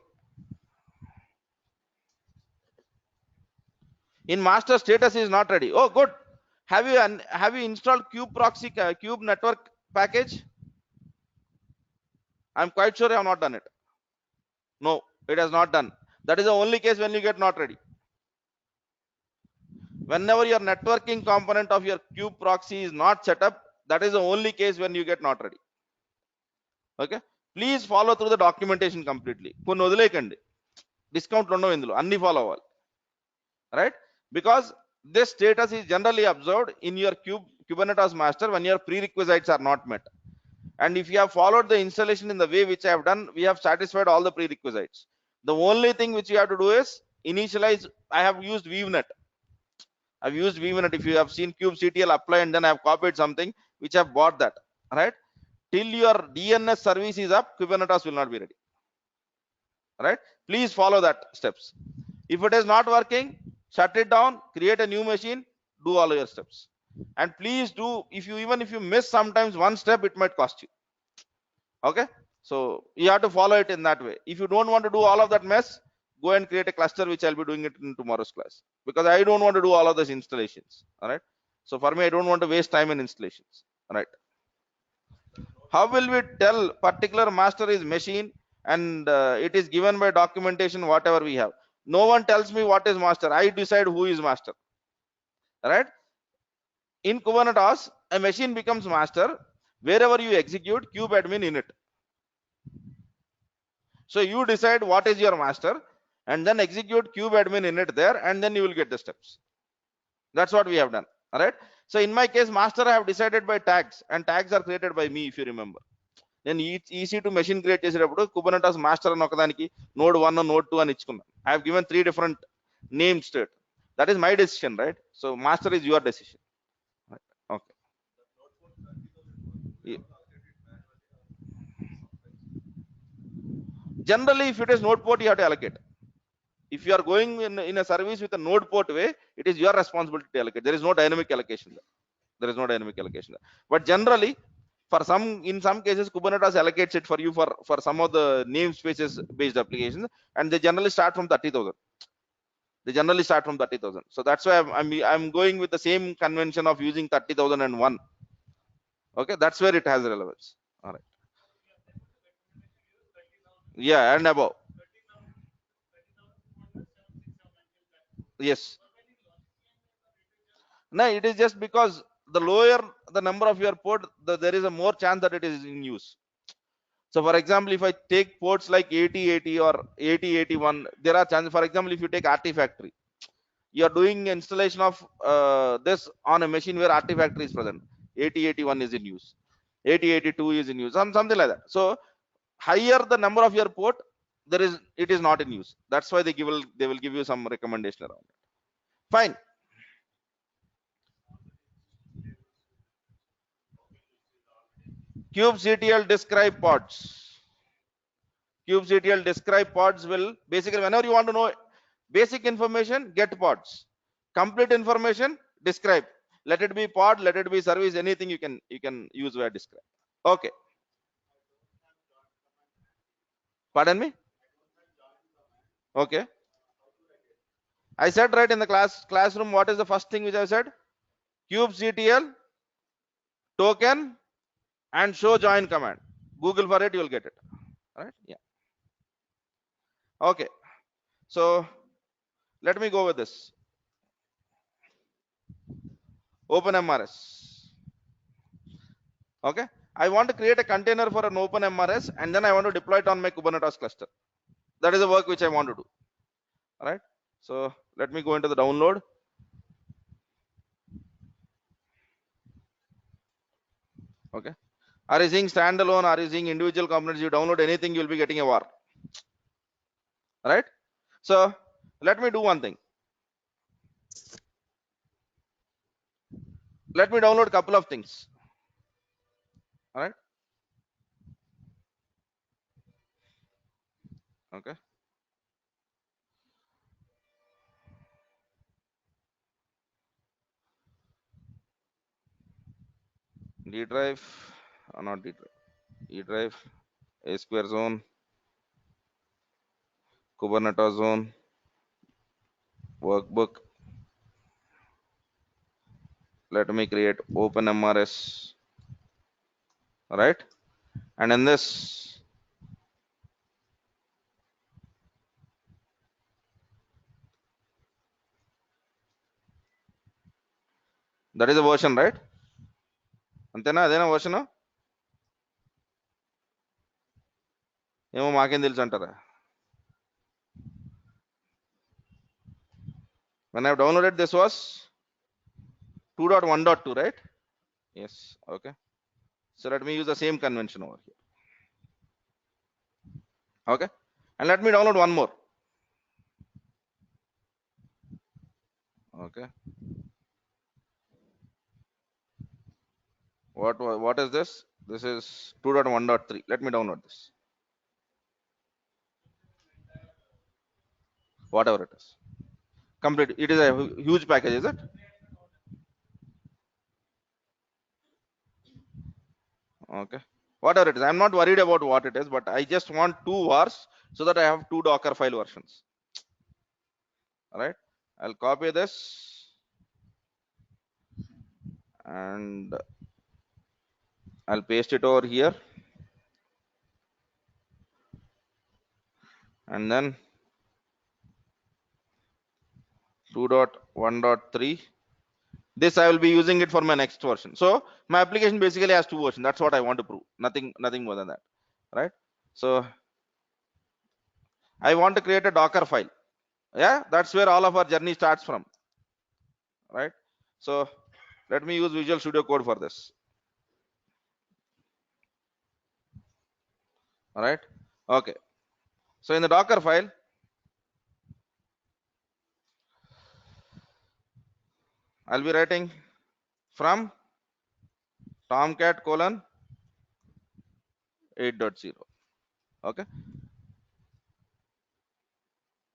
In master status is not ready. Oh, good. Have you installed kube proxy kube network package? I'm quite sure I have not done it. No, it has not done. That is the only case when you get not ready. Whenever your networking component of your kube proxy is not set up, that is the only case when you get not ready. Okay, please follow through the documentation completely. కొన్ని వదిలేకండి, డిస్కౌంట్లు ఉండవు ఇందులో, అన్ని follow అవ్వాలి, right? Because this status is generally observed in your Kubernetes master when your prerequisites are not met. And if you have followed the installation in the way which I have done, we have satisfied all the prerequisites. The only thing which you have to do is initialize. I have used VNet. I've used VNet. If you have seen kubectl apply and then I have copied something which I have bought that, right? Till your DNS service is up, Kubernetes will not be ready, right? Please follow that steps. If it is not working, shut it down, create a new machine, do all your steps. And please do, even if you miss sometimes one step, it might cost you. Okay, so you have to follow it in that way. If you don't want to do all of that mess, go and create a cluster, which I'll be doing it in tomorrow's class, because I don't want to do all of those installations. All right, so for me, I don't want to waste time in installations. All right, how will we tell particular master is machine and it is given by documentation whatever we have? No one tells me what is master. I decide who is master. All right, in Kubernetes, a machine becomes master wherever you execute kube admin in it. So you decide what is your master and then execute kube admin in it there, and then you will get the steps. That's what we have done. All right, so in my case, master I have decided by tags, and tags are created by me, if you remember. Then EC2 machine create చేసేటప్పుడు Kubernetes master అని ఒకదానికి node 1 node 2 అని ఇచ్చుకున్నాను. I have given 3 different names to it. That is my decision, right? So master is your decision. Right. Okay. Yeah. Generally, if it is node port, you have to allocate. If you are going in a service with a node port way, it is your responsibility to allocate. There is no dynamic allocation there. There is no dynamic allocation there. But generally, in some cases, Kubernetes allocates it for you for some of the namespaces based applications, and they generally start from 30,000. They generally start from 30,000. So that's why I'm going with the same convention of using 30,001. Okay, that's where it has relevance. All right. Yeah, and above. Yes. No, it is just because the lower the number of your port, there is a more chance that it is in use. So for example, if I take ports like 8080 or 8081, there are chances. For example, if you take Artifactory, you are doing installation of this on a machine where Artifactory is present. 8081 is in use, 8082 is in use, something like that. So higher the number of your port, it is not in use. That's why they will give you some recommendation around it. Fine. kubectl describe pods. kubectl describe pods will basically, whenever you want to know basic information, get pods. Complete information, describe. Let it be pod, let it be service, anything you can use where describe. Okay. Pardon me? Okay. I said right in the classroom, what is the first thing which I said? kubectl token and show join command. Google for it, you will get it. All right. Yeah. Okay. So let me go with this. OpenMRS. Okay. I want to create a container for an OpenMRS, and then I want to deploy it on my Kubernetes cluster. That is the work which I want to do. All right. So let me go into the download. Okay. Are you seeing standalone? Are you seeing individual components? You download anything, you will be getting a var. All right. So let me do one thing. Let me download a couple of things. All right. Okay. D drive, not D drive, E drive, A square zone, Kubernetes zone, workbook. Let me create OpenMRS, right? And in this, that is a version, right? అంతేనా అదేనా version? ఏమో మాకేం తెలుసు అంటారా? When I have downloaded, this was 2.1.2, right? Yes. Okay. So let me use the same convention over here. Okay. And let me download one more. Okay. What is this? This is 2.1.3. Let me download this. Whatever it is. Complete. It is a huge package, is it? Okay. Whatever it is. I'm not worried about what it is, but I just want two vars so that I have two Docker file versions. All right. I'll copy this and I'll paste it over here. And then 2.1.3. This I will be using it for my next version. So my application basically has two versions. That's what I want to prove. Nothing more than that. Right. So I want to create a Docker file. Yeah, that's where all of our journey starts from. Right. So let me use Visual Studio Code for this. All right. Okay. So in the Docker file, I'll be writing from Tomcat colon 8.0. Okay.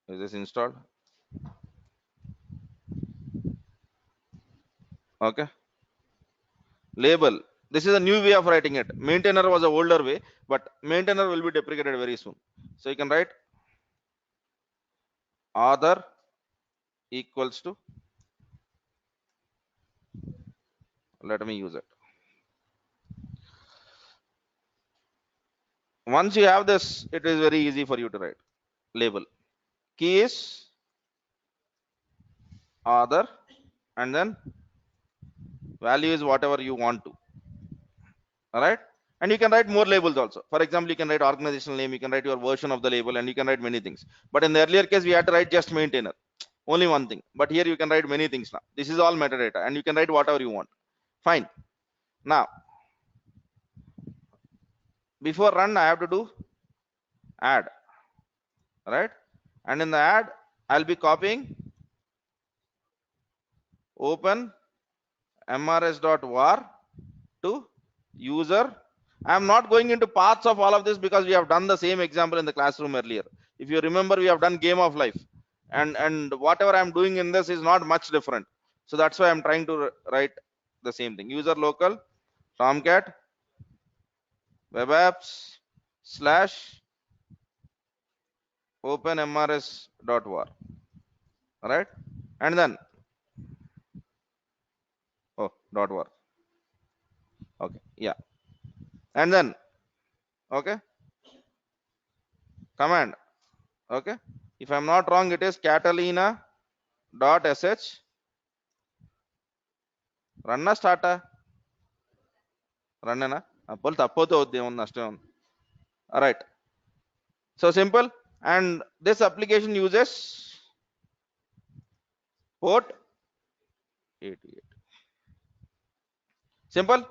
Is this installed? Okay. Label. This is a new way of writing it. Maintainer was an older way, but maintainer will be deprecated very soon. So you can write author equals to, let me use it. Once you have this, it is very easy for you to write label. Key is author and then value is whatever you want to. All right. And you can write more labels also. For example, you can write organizational name, you can write your version of the label, and you can write many things. But in the earlier case, we had to write just maintainer, only one thing. But here you can write many things now. This is all metadata, and you can write whatever you want. Fine. Now, before run, I have to do add, right? And in the add, I'll be copying open mrs.var to user. I'm not going into paths of all of this because we have done the same example in the classroom earlier. If you remember, we have done game of life, and whatever I'm doing in this is not much different. So that's why I'm trying to write the same thing. User local Tomcat web apps slash open mrs.var. All right, and then .var. Okay, yeah, and then okay, command. Okay, if I'm not wrong, it is Catalina .sh. Run start. Run na. Apple tappote odde on nashte. All right. So simple, and this application uses port 88. Simple.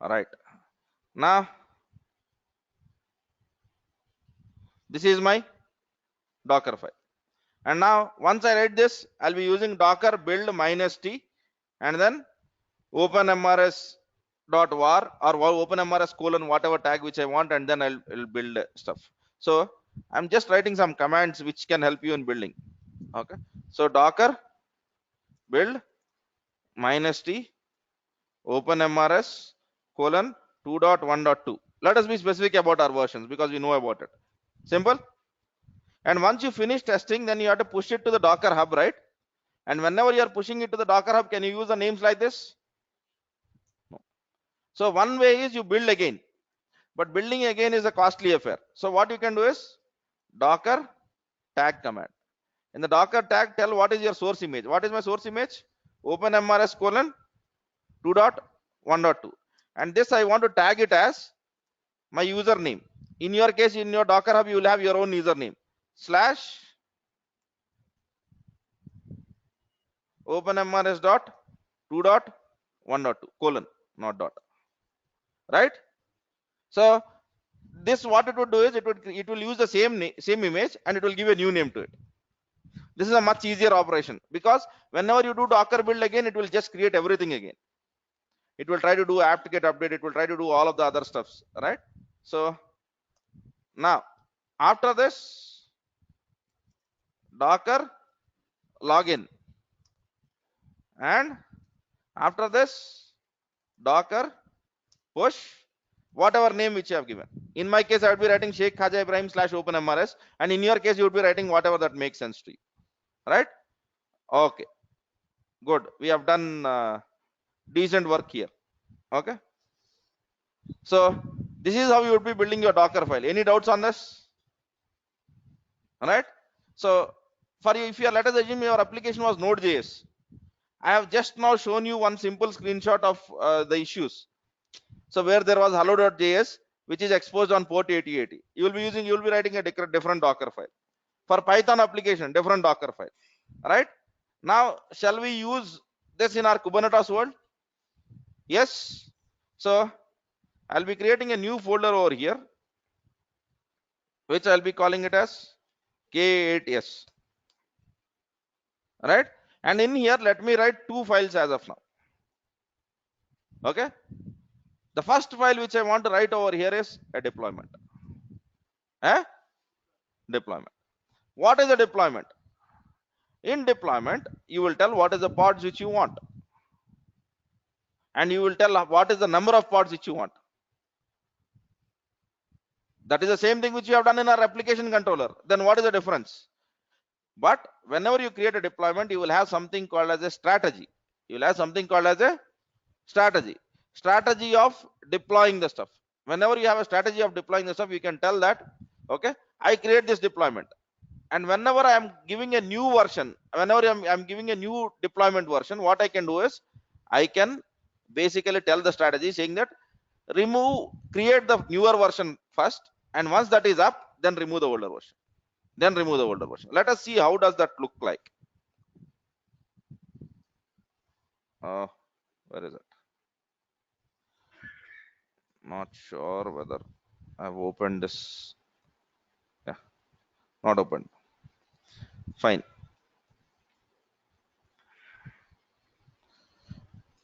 All right. Now this is my Docker file. And now once I write this, I'll be using Docker build -t and then openmrs.var or openmrs colon whatever tag which I want, and then I'll build stuff. So I'm just writing some commands which can help you in building. Okay. So Docker build -t open mrs colon 2.1.2. Let us be specific about our versions because we know about it. Simple. And once you finish testing, then you have to push it to the Docker hub, right? And whenever you are pushing it to the Docker hub, can you use the names like this? No. So one way is you build again, but building again is a costly affair. So what you can do is Docker tag command. In the Docker tag, tell what is your source image. What is my source image? Open mrs colon 2.1.2. And this I want to tag it as my username. In your case, in your Docker hub, you will have your own username. Slash openmrs dot 2.1.2 colon, not dot, right? So this what it would do is it will use the same image and it will give a new name to it. This is a much easier operation because whenever you do Docker build again, it will just create everything again. It will try to do apt-get update. It will try to do all of the other stuffs, right? So now after this, Docker login, and after this, Docker push whatever name which you have given. In my case, I would be writing Sheikh Khaja Ibrahim slash openmrs, and in your case, you would be writing whatever that makes sense to you, right? Okay, good. We have done decent work here. Okay, so this is how you would be building your Docker file. Any doubts on this? All right. So for you, if you let us assume your application was Node.js, I have just now shown you one simple screenshot of the issues. So where there was hello.js, which is exposed on port 8080, you will be writing a different Docker file. For Python application, different Docker file. All right. Now, shall we use this in our Kubernetes world? Yes. So I'll be creating a new folder over here, which I'll be calling it as K8s. All right. And in here, let me write two files as of now. Okay. The first file which I want to write over here is a deployment. Deployment. What is a deployment? In deployment, you will tell what is the pods which you want, and you will tell what is the number of pods which you want. That is the same thing which you have done in our application controller. Then what is the difference? But whenever you create a deployment, you will have something called as a strategy. You will have something called as a strategy of deploying the stuff. Whenever you have a strategy of deploying the stuff, you can tell that, okay, I create this deployment, and whenever I am giving a new version, whenever I'm giving a new deployment version, what I can do is I can basically tell the strategy saying that create the newer version first, and once that is up, then remove the older version. Let us see how does that look like. Where is it? Not sure whether I've opened this. Yeah, not opened. Fine.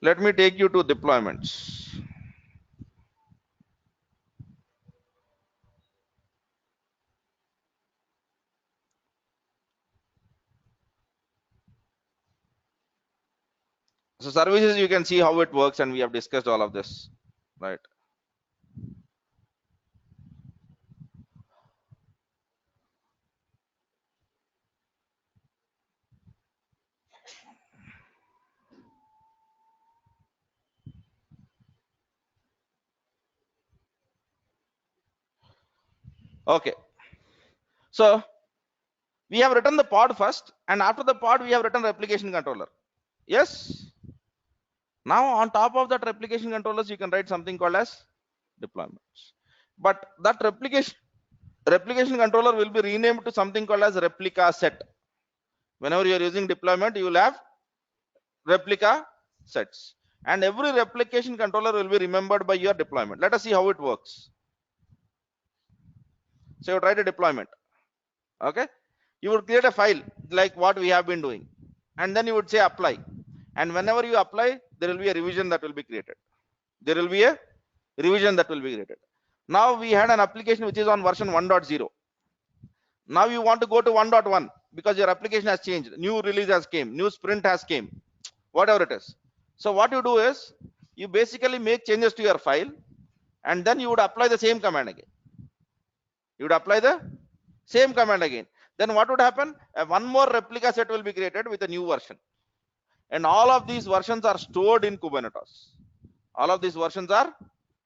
Let me take you to deployments. So services, you can see how it works, and we have discussed all of this, right? Okay. So we have written the pod first, and after the pod, we have written replication controller. Yes. Now on top of that replication controllers, you can write something called as deployments. But that replication controller will be renamed to something called as replica set. Whenever you are using deployment, you will have replica sets, and every replication controller will be remembered by your deployment. Let us see how it works. So you try to deployment. Okay. You would create a file like what we have been doing, and then you would say apply. And whenever you apply, there will be a revision that will be created. Now we had an application which is on version 1.0. Now you want to go to 1.1 because your application has changed. New release has came, new sprint has came, whatever it is. So what you do is you basically make changes to your file, and then you would apply the same command again. You would apply the same command again. Then what would happen? One more replica set will be created with a new version. And all of these versions are stored in Kubernetes. All of these versions are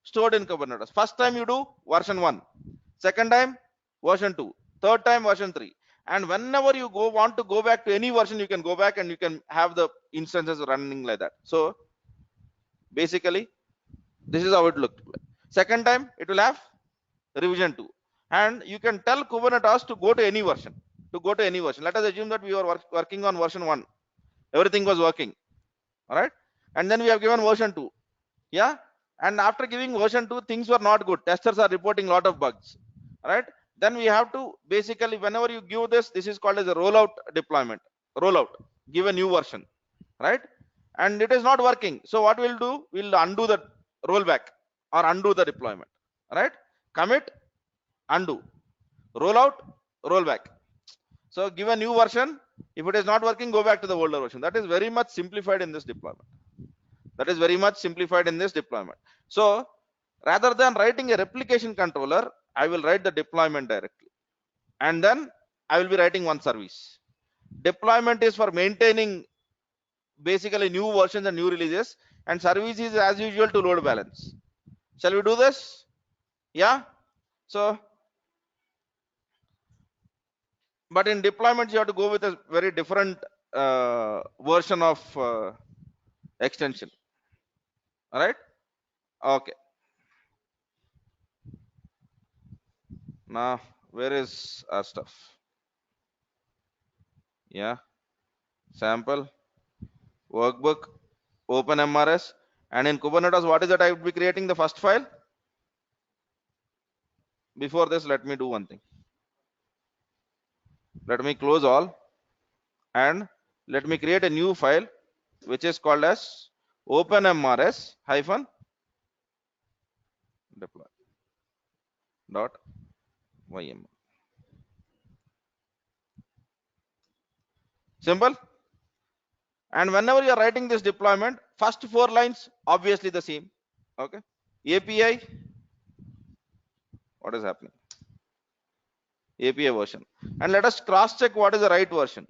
stored in Kubernetes. First time you do version 1, second time version 2, third time version 3. And whenever you want to go back to any version, you can go back and you can have the instances running like that. So basically, this is how it looked. Second time it will have revision 2, and you can tell Kubernetes to go to any version. Let us assume that we were working on version 1. Everything was working. All right. And then we have given version 2. Yeah. And after giving version 2, things were not good. Testers are reporting a lot of bugs. All right. Then we have to basically, whenever you give this is called as a rollout deployment. Rollout. Give a new version. Right. And it is not working. So what we'll do? We'll undo the rollback or undo the deployment. Right. Commit, undo. Rollout, rollback. So give a new version. If it is not working, go back to the older version. That is very much simplified in this deployment. So rather than writing a replication controller, I will write the deployment directly. And then I will be writing one service. Deployment is for maintaining basically new versions and new releases, and service is as usual to load balance. Shall we do this? Yeah. So, but in deployment, you have to go with a very different version of extension. All right. Okay. Now, where is our stuff? Yeah. Sample, workbook, open MRS, and in Kubernetes, what is that I would be creating the first file? Before this, let me do one thing. Let me close all and let me create a new file which is called as openmrs hyphen deploy dot ym. Simple. And whenever you are writing this deployment, first 4 lines obviously the same. Okay. API, what is happening? API version, and let us cross check what is the right version.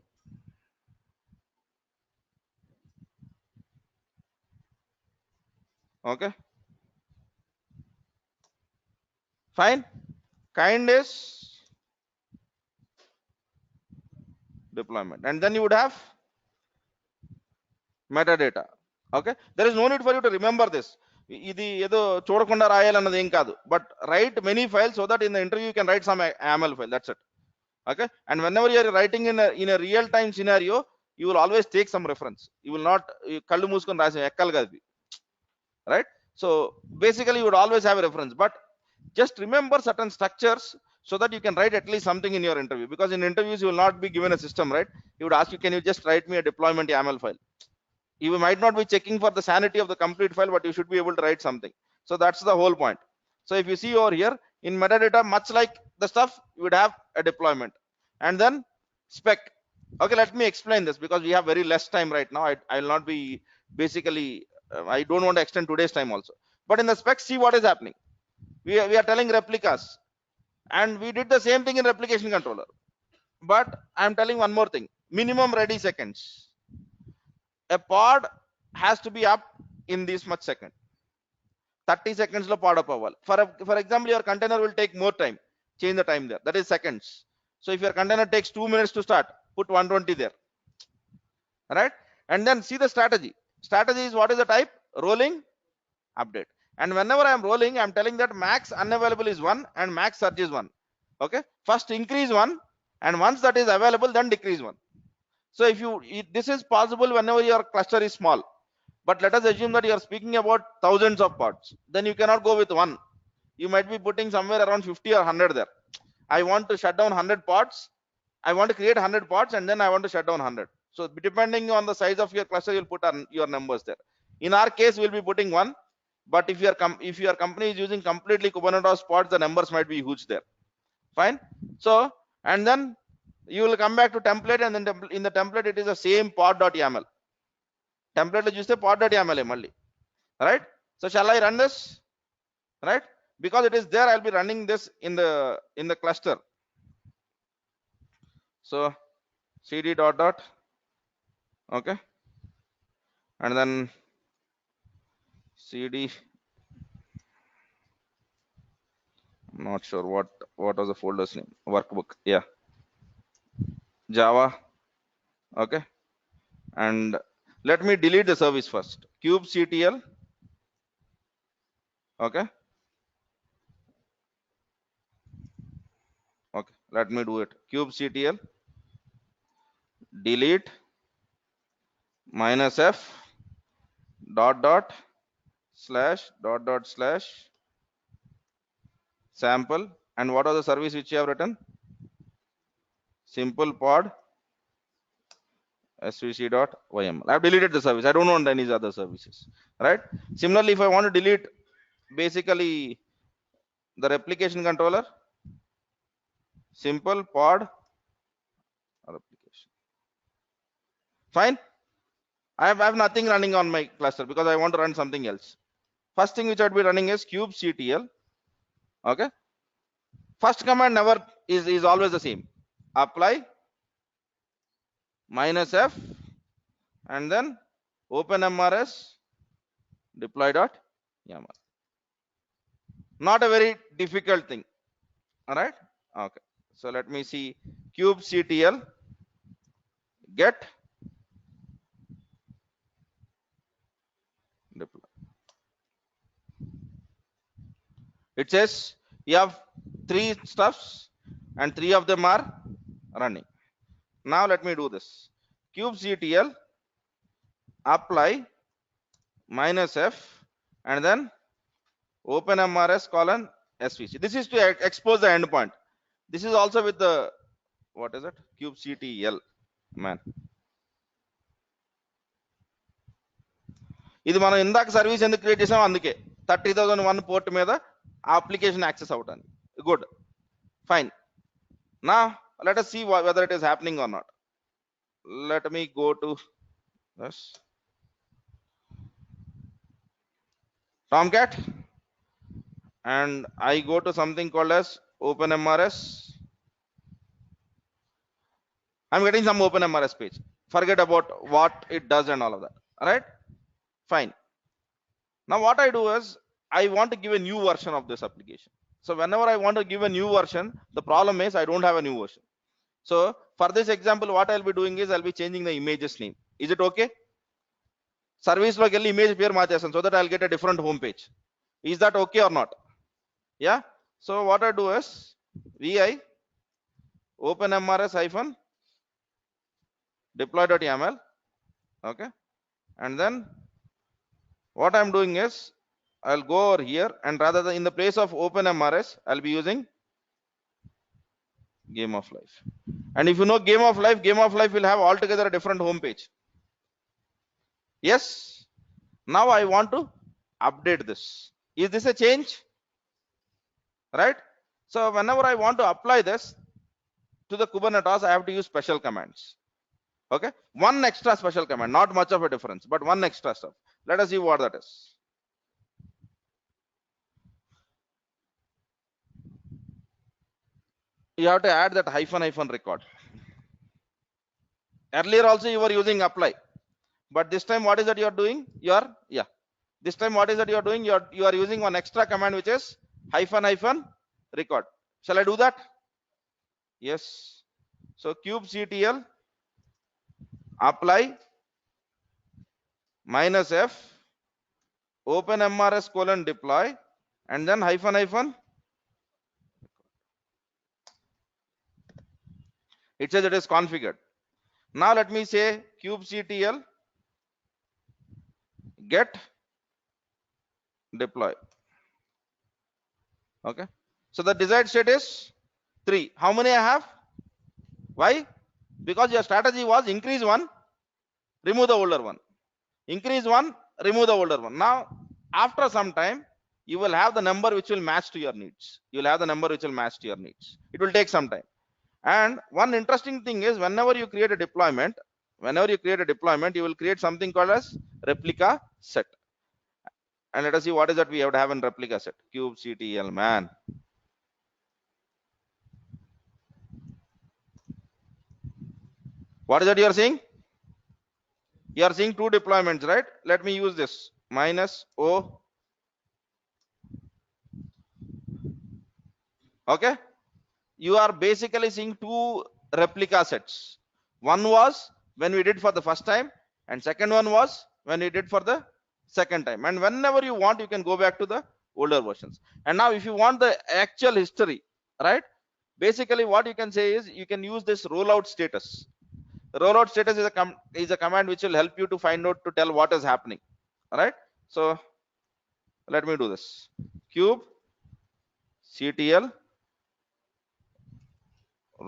Okay, fine. Kind is deployment, and then you would have metadata. Okay, there is no need for you to remember this. ఇది ఏదో చూడకుండా రాయాలన్నది ఏం కాదు, but write many files so that in the interview you can write some YAML file. That's it. Okay, and whenever you are writing in a real time scenario, you will always take some reference. You will not కళ్ళు మూసుకొని రాసే ఎక్కలు కాదు, right? So basically you would always have a reference, but just remember certain structures so that you can write at least something in your interview, because in interviews you will not be given a system, right? You would ask you, can you just write me a deployment YAML file? You might not be checking for the sanity of the complete file, but you should be able to write something. So that's the whole point. So if you see over here in metadata, much like the stuff, you would have a deployment and then spec. Okay, let me explain this because we have very less time right now. I will not be basically I don't want to extend today's time also, but in the spec, see what is happening. We are telling replicas, and we did the same thing in replication controller, but I am telling one more thing: minimum ready seconds. A pod has to be up in this much second. 30 seconds lo pod up avval. For example, your container will take more time. Change the time there. That is seconds. So if your container takes 2 minutes to start, put 120 there. Right? And then see the strategy. Strategy is, what is the type? Rolling update. And whenever I am rolling, I am telling that max unavailable is 1 and max surge is 1. Okay. First increase 1, and once that is available, then decrease 1. So if this is possible whenever your cluster is small, but let us assume that you are speaking about thousands of pods, then you cannot go with 1. You might be putting somewhere around 50 or 100 there. I want to shut down 100 pods. I want to create 100 pods, and then I want to shut down 100. So depending on the size of your cluster, you'll put your numbers there. In our case, we'll be putting 1. But if your company is using completely Kubernetes pods, the numbers might be huge there. Fine. So, and then you will come back to template, and then in the template it is the same pod.yaml. Template lo chuste pod.yaml malli. right? So shall I run this, right? Because it is there, I'll be running this in the cluster. So cd dot dot, okay, and then cd, I'm not sure what was the folder's name, workbook, yeah, Java, okay, and let me delete the service first. Kubectl, okay, okay, let me do it. Kubectl delete -f dot dot slash dot dot slash sample, and what are the service which you have written? Simple pod svc.yml. I've deleted the service. I don't want any other services, right? Similarly, if I want to delete basically the replication controller, simple pod replication. Fine. I have nothing running on my cluster because I want to run something else. First thing which I'd be running is kubectl. Okay. First command never is always the same. Apply -f and then open mrs deploy.yaml. Not a very difficult thing. All right. Okay. So let me see kubectl get deploy. It says you have 3 stuffs and 3 of them are running. Now let me do this. Kubectl apply -f and then open mrs colon svc. This is to expose the endpoint. This is also with the, what is it? Kubectl, man. ఇది మనం ఇందాక service ఎందుకు create చేసాం, అందుకే 30,001 port మీద application access అవటానికి. Good, fine. Now let us see whether it is happening or not. Let me go to this Tomcat and I go to something called as OpenMRS. I'm getting some OpenMRS page. Forget about what it does and all of that. All right, fine. Now what I do is I want to give a new version of this application. So whenever I want to give a new version, the problem is I don't have a new version. So for this example, what I'll be doing is I'll be changing the image's name. Is it okay? Service loki velli image పేరు మార్చేస్తాను so that I'll get a different home page. Is that okay or not? Yeah. So what I do is vi openmrs hyphen deploy.yaml, okay, and then what I'm doing is I'll go over here and rather than in the place of openmrs I'll be using game of life. And if you know game of life will have altogether a different home page. Yes. Now I want to update this. Is this a change? Right. So whenever I want to apply this to the Kubernetes, I have to use special commands. Okay, one extra special command, not much of a difference, but one extra stuff. Let us see what that is. You have to add that hyphen record. Earlier also you were using apply, but this time what is that you are doing? This time what is that you are doing? You are using one extra command which is hyphen record. Shall I do that? Yes. So kubectl apply -f openmrs colon deploy and then hyphen. It says it is configured. Now let me say kubectl get deploy. Okay. So the desired state is 3. How many I have? Why? Because your strategy was increase one, remove the older one. Increase one, remove the older one. Now after some time you will have the number which will match to your needs. You will have the number which will match to your needs. It will take some time. And one interesting thing is whenever you create a deployment, you will create something called as replica set. and let us see what is that we have to have in replica set. kubectl, man. What is that you are seeing? You are seeing two deployments, right? Let me use this -o. Okay, you are basically seeing two replica sets. One was when we did for the first time, and second one was when we did for the second time. And whenever you want, you can go back to the older versions. And now if you want the actual history, right, basically what you can say is you can use this rollout status. Rollout status is a command which will help you to find out, to tell what is happening. All right, so let me do this. Cube ctl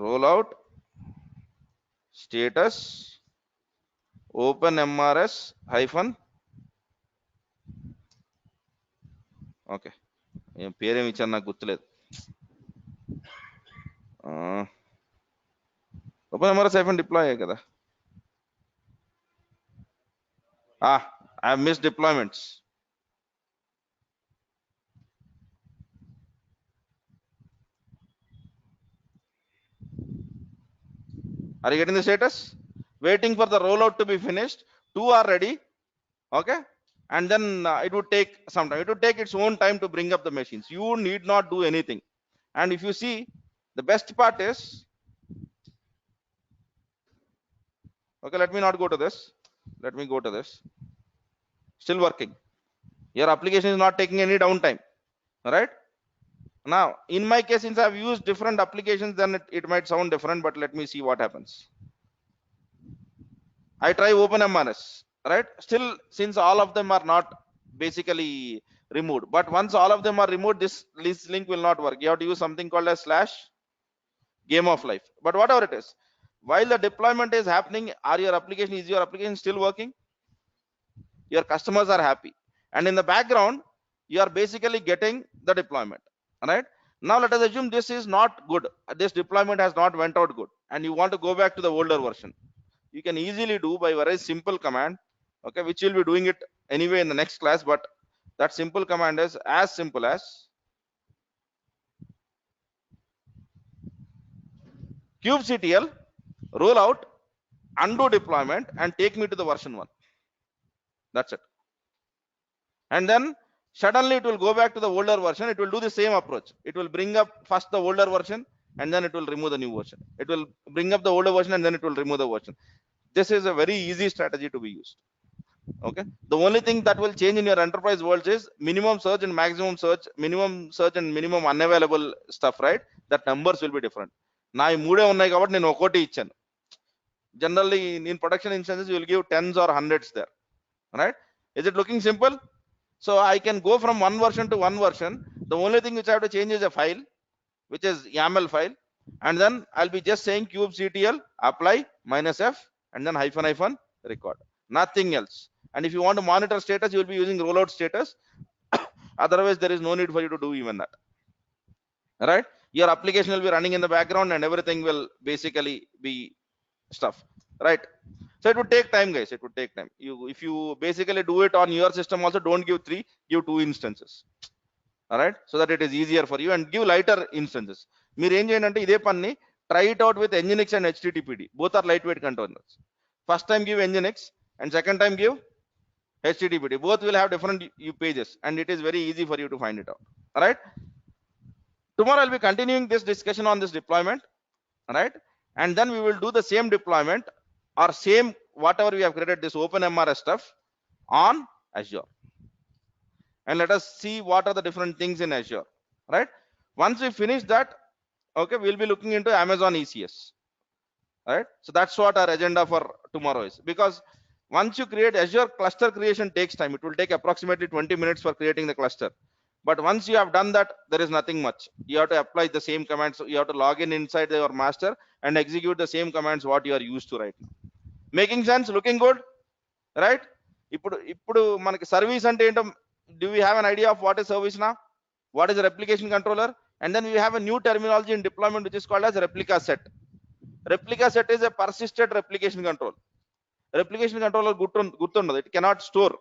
rollout status open mrs hyphen. Okay, పేరేమి ఇచ్చాను నాకు గుర్తులేదు. Open mrs hyphen deploy కదా. I have missed deployments. Are you getting the status? Waiting for the rollout to be finished. Two are ready. Okay, and then it would take some time. It would take its own time to bring up the machines. You need not do anything. And if you see, the best part is, okay, let me not go to this. Let me go to this. Still working. Your application is not taking any downtime. All right. Now, in my case, since I've used different applications, then it might sound different, but let me see what happens. I try OpenMRS, right? Still, since all of them are not basically removed, but once all of them are removed, this link will not work. You have to use something called a / game of life. But whatever it is, while the deployment is happening, is your application still working? Your customers are happy, and in the background, you are basically getting the deployment. All right. Now let us assume this is not good. This deployment has not went out good, and you want to go back to the older version. You can easily do by a very simple command, okay, which we'll be doing it anyway in the next class. But that simple command is as simple as kubectl rollout undo deployment and take me to the version 1. That's it. And then suddenly it will go back to the older version. It will do the same approach. It will bring up first the older version, and then it will remove the new version. It will bring up the older version, and then it will remove the version. This is a very easy strategy to be used. Okay, the only thing that will change in your enterprise world is minimum search and maximum search, minimum search and minimum unavailable stuff, right? That numbers will be different. నా ఈ మూడే ఉన్నాయి కాబట్టి నేను ఒకటి ఇచ్చాను. Generally in production instances you will give tens or hundreds there, right? Is it looking simple? So I can go from one version to one version. The only thing which I have to change is a file, which is YAML file, and then I'll be just saying kubectl apply -f and then hyphen record, nothing else. And if you want to monitor status, you will be using rollout status. Otherwise there is no need for you to do even that. All right, your application will be running in the background and everything will basically be stuff, right? So it would take time, guys. It would take time. If you basically do it on your system also, don't give 3, give 2 instances. All right, so that it is easier for you, and give lighter instances. మీరు ఏం చేయండి అంటే ఇదే పని try it out with nginx and httpd. Both are lightweight containers. First time give nginx and second time give httpd. Both will have different pages, and it is very easy for you to find it out. All right, tomorrow I'll be continuing this discussion on this deployment. All right, and then we will do the same deployment or same whatever we have created, this OpenMRS stuff on Azure, and let us see what are the different things in Azure. Right, once we finish that, okay, we'll be looking into Amazon ECS. Right, so that's what our agenda for tomorrow is, because once you create Azure, cluster creation takes time. It will take approximately 20 minutes for creating the cluster. But once you have done that, there is nothing much. You have to apply the same commands. You have to log in inside your master and execute the same commands what you are used to right now. Making sense? Looking good? Right? ఇప్పుడు మనకి service అంటే ఏంటో, do we have an idea of what is service now? What is a replication controller? And then we have a new terminology in deployment which is called as replica set. Replica set is a persisted replication control. Replication controller గుర్తుండదు. It cannot store.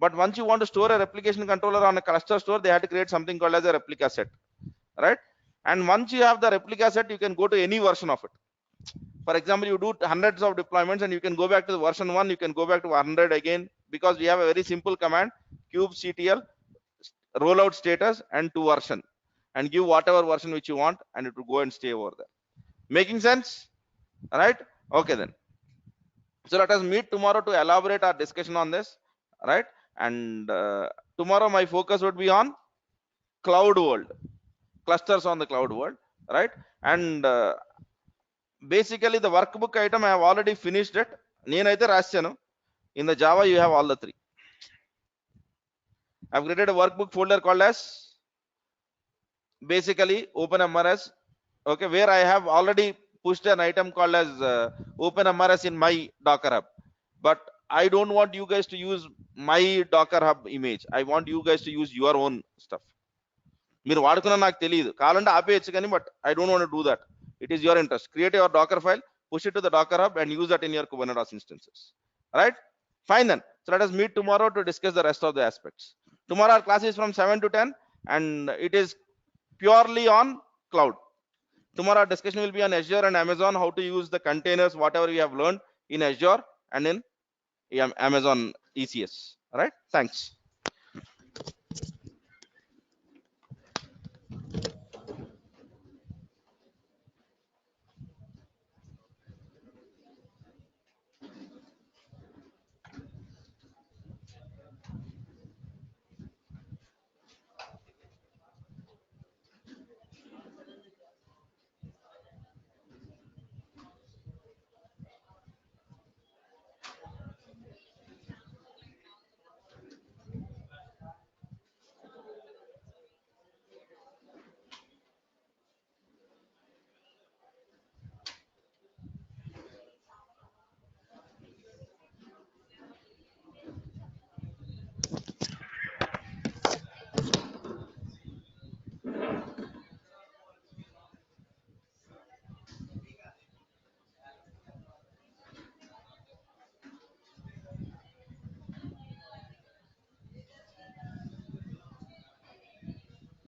But once you want to store a replication controller on a cluster store, they have to create something called as a replica set, right? And once you have the replica set, you can go to any version of it. For example, you do hundreds of deployments and you can go back to the version 1, you can go back to 100 again, because we have a very simple command, kubectl rollout status and to version, and give whatever version which you want, and it will go and stay over there. Making sense? All right, okay then. So let us meet tomorrow to elaborate our discussion on this, right? And tomorrow my focus would be on cloud world, clusters on the cloud world, right? And basically the workbook item I have already finished it. నేనైతే రాశాను. In the Java you have all the three. I've created a workbook folder called as basically OpenMRS, okay, where I have already pushed an item called as OpenMRS in my Docker Hub. But I don't want you guys to use my Docker Hub image. I want you guys to use your own stuff. మీరు వాడుకున్నా నాకు తెలియదు, కావాలంటే ఆపేయచ్చు కానీ, but I don't want to do that. It is your interest. Create your docker file, push it to the Docker Hub and use that in your Kubernetes instances. Right? Fine then. So let us meet tomorrow to discuss the rest of the aspects. Tomorrow our class is from 7 to 10 and it is purely on cloud. Tomorrow our discussion will be on Azure and Amazon, how to use the containers, whatever we have learned in Azure and in Amazon ECS. All right? Thanks.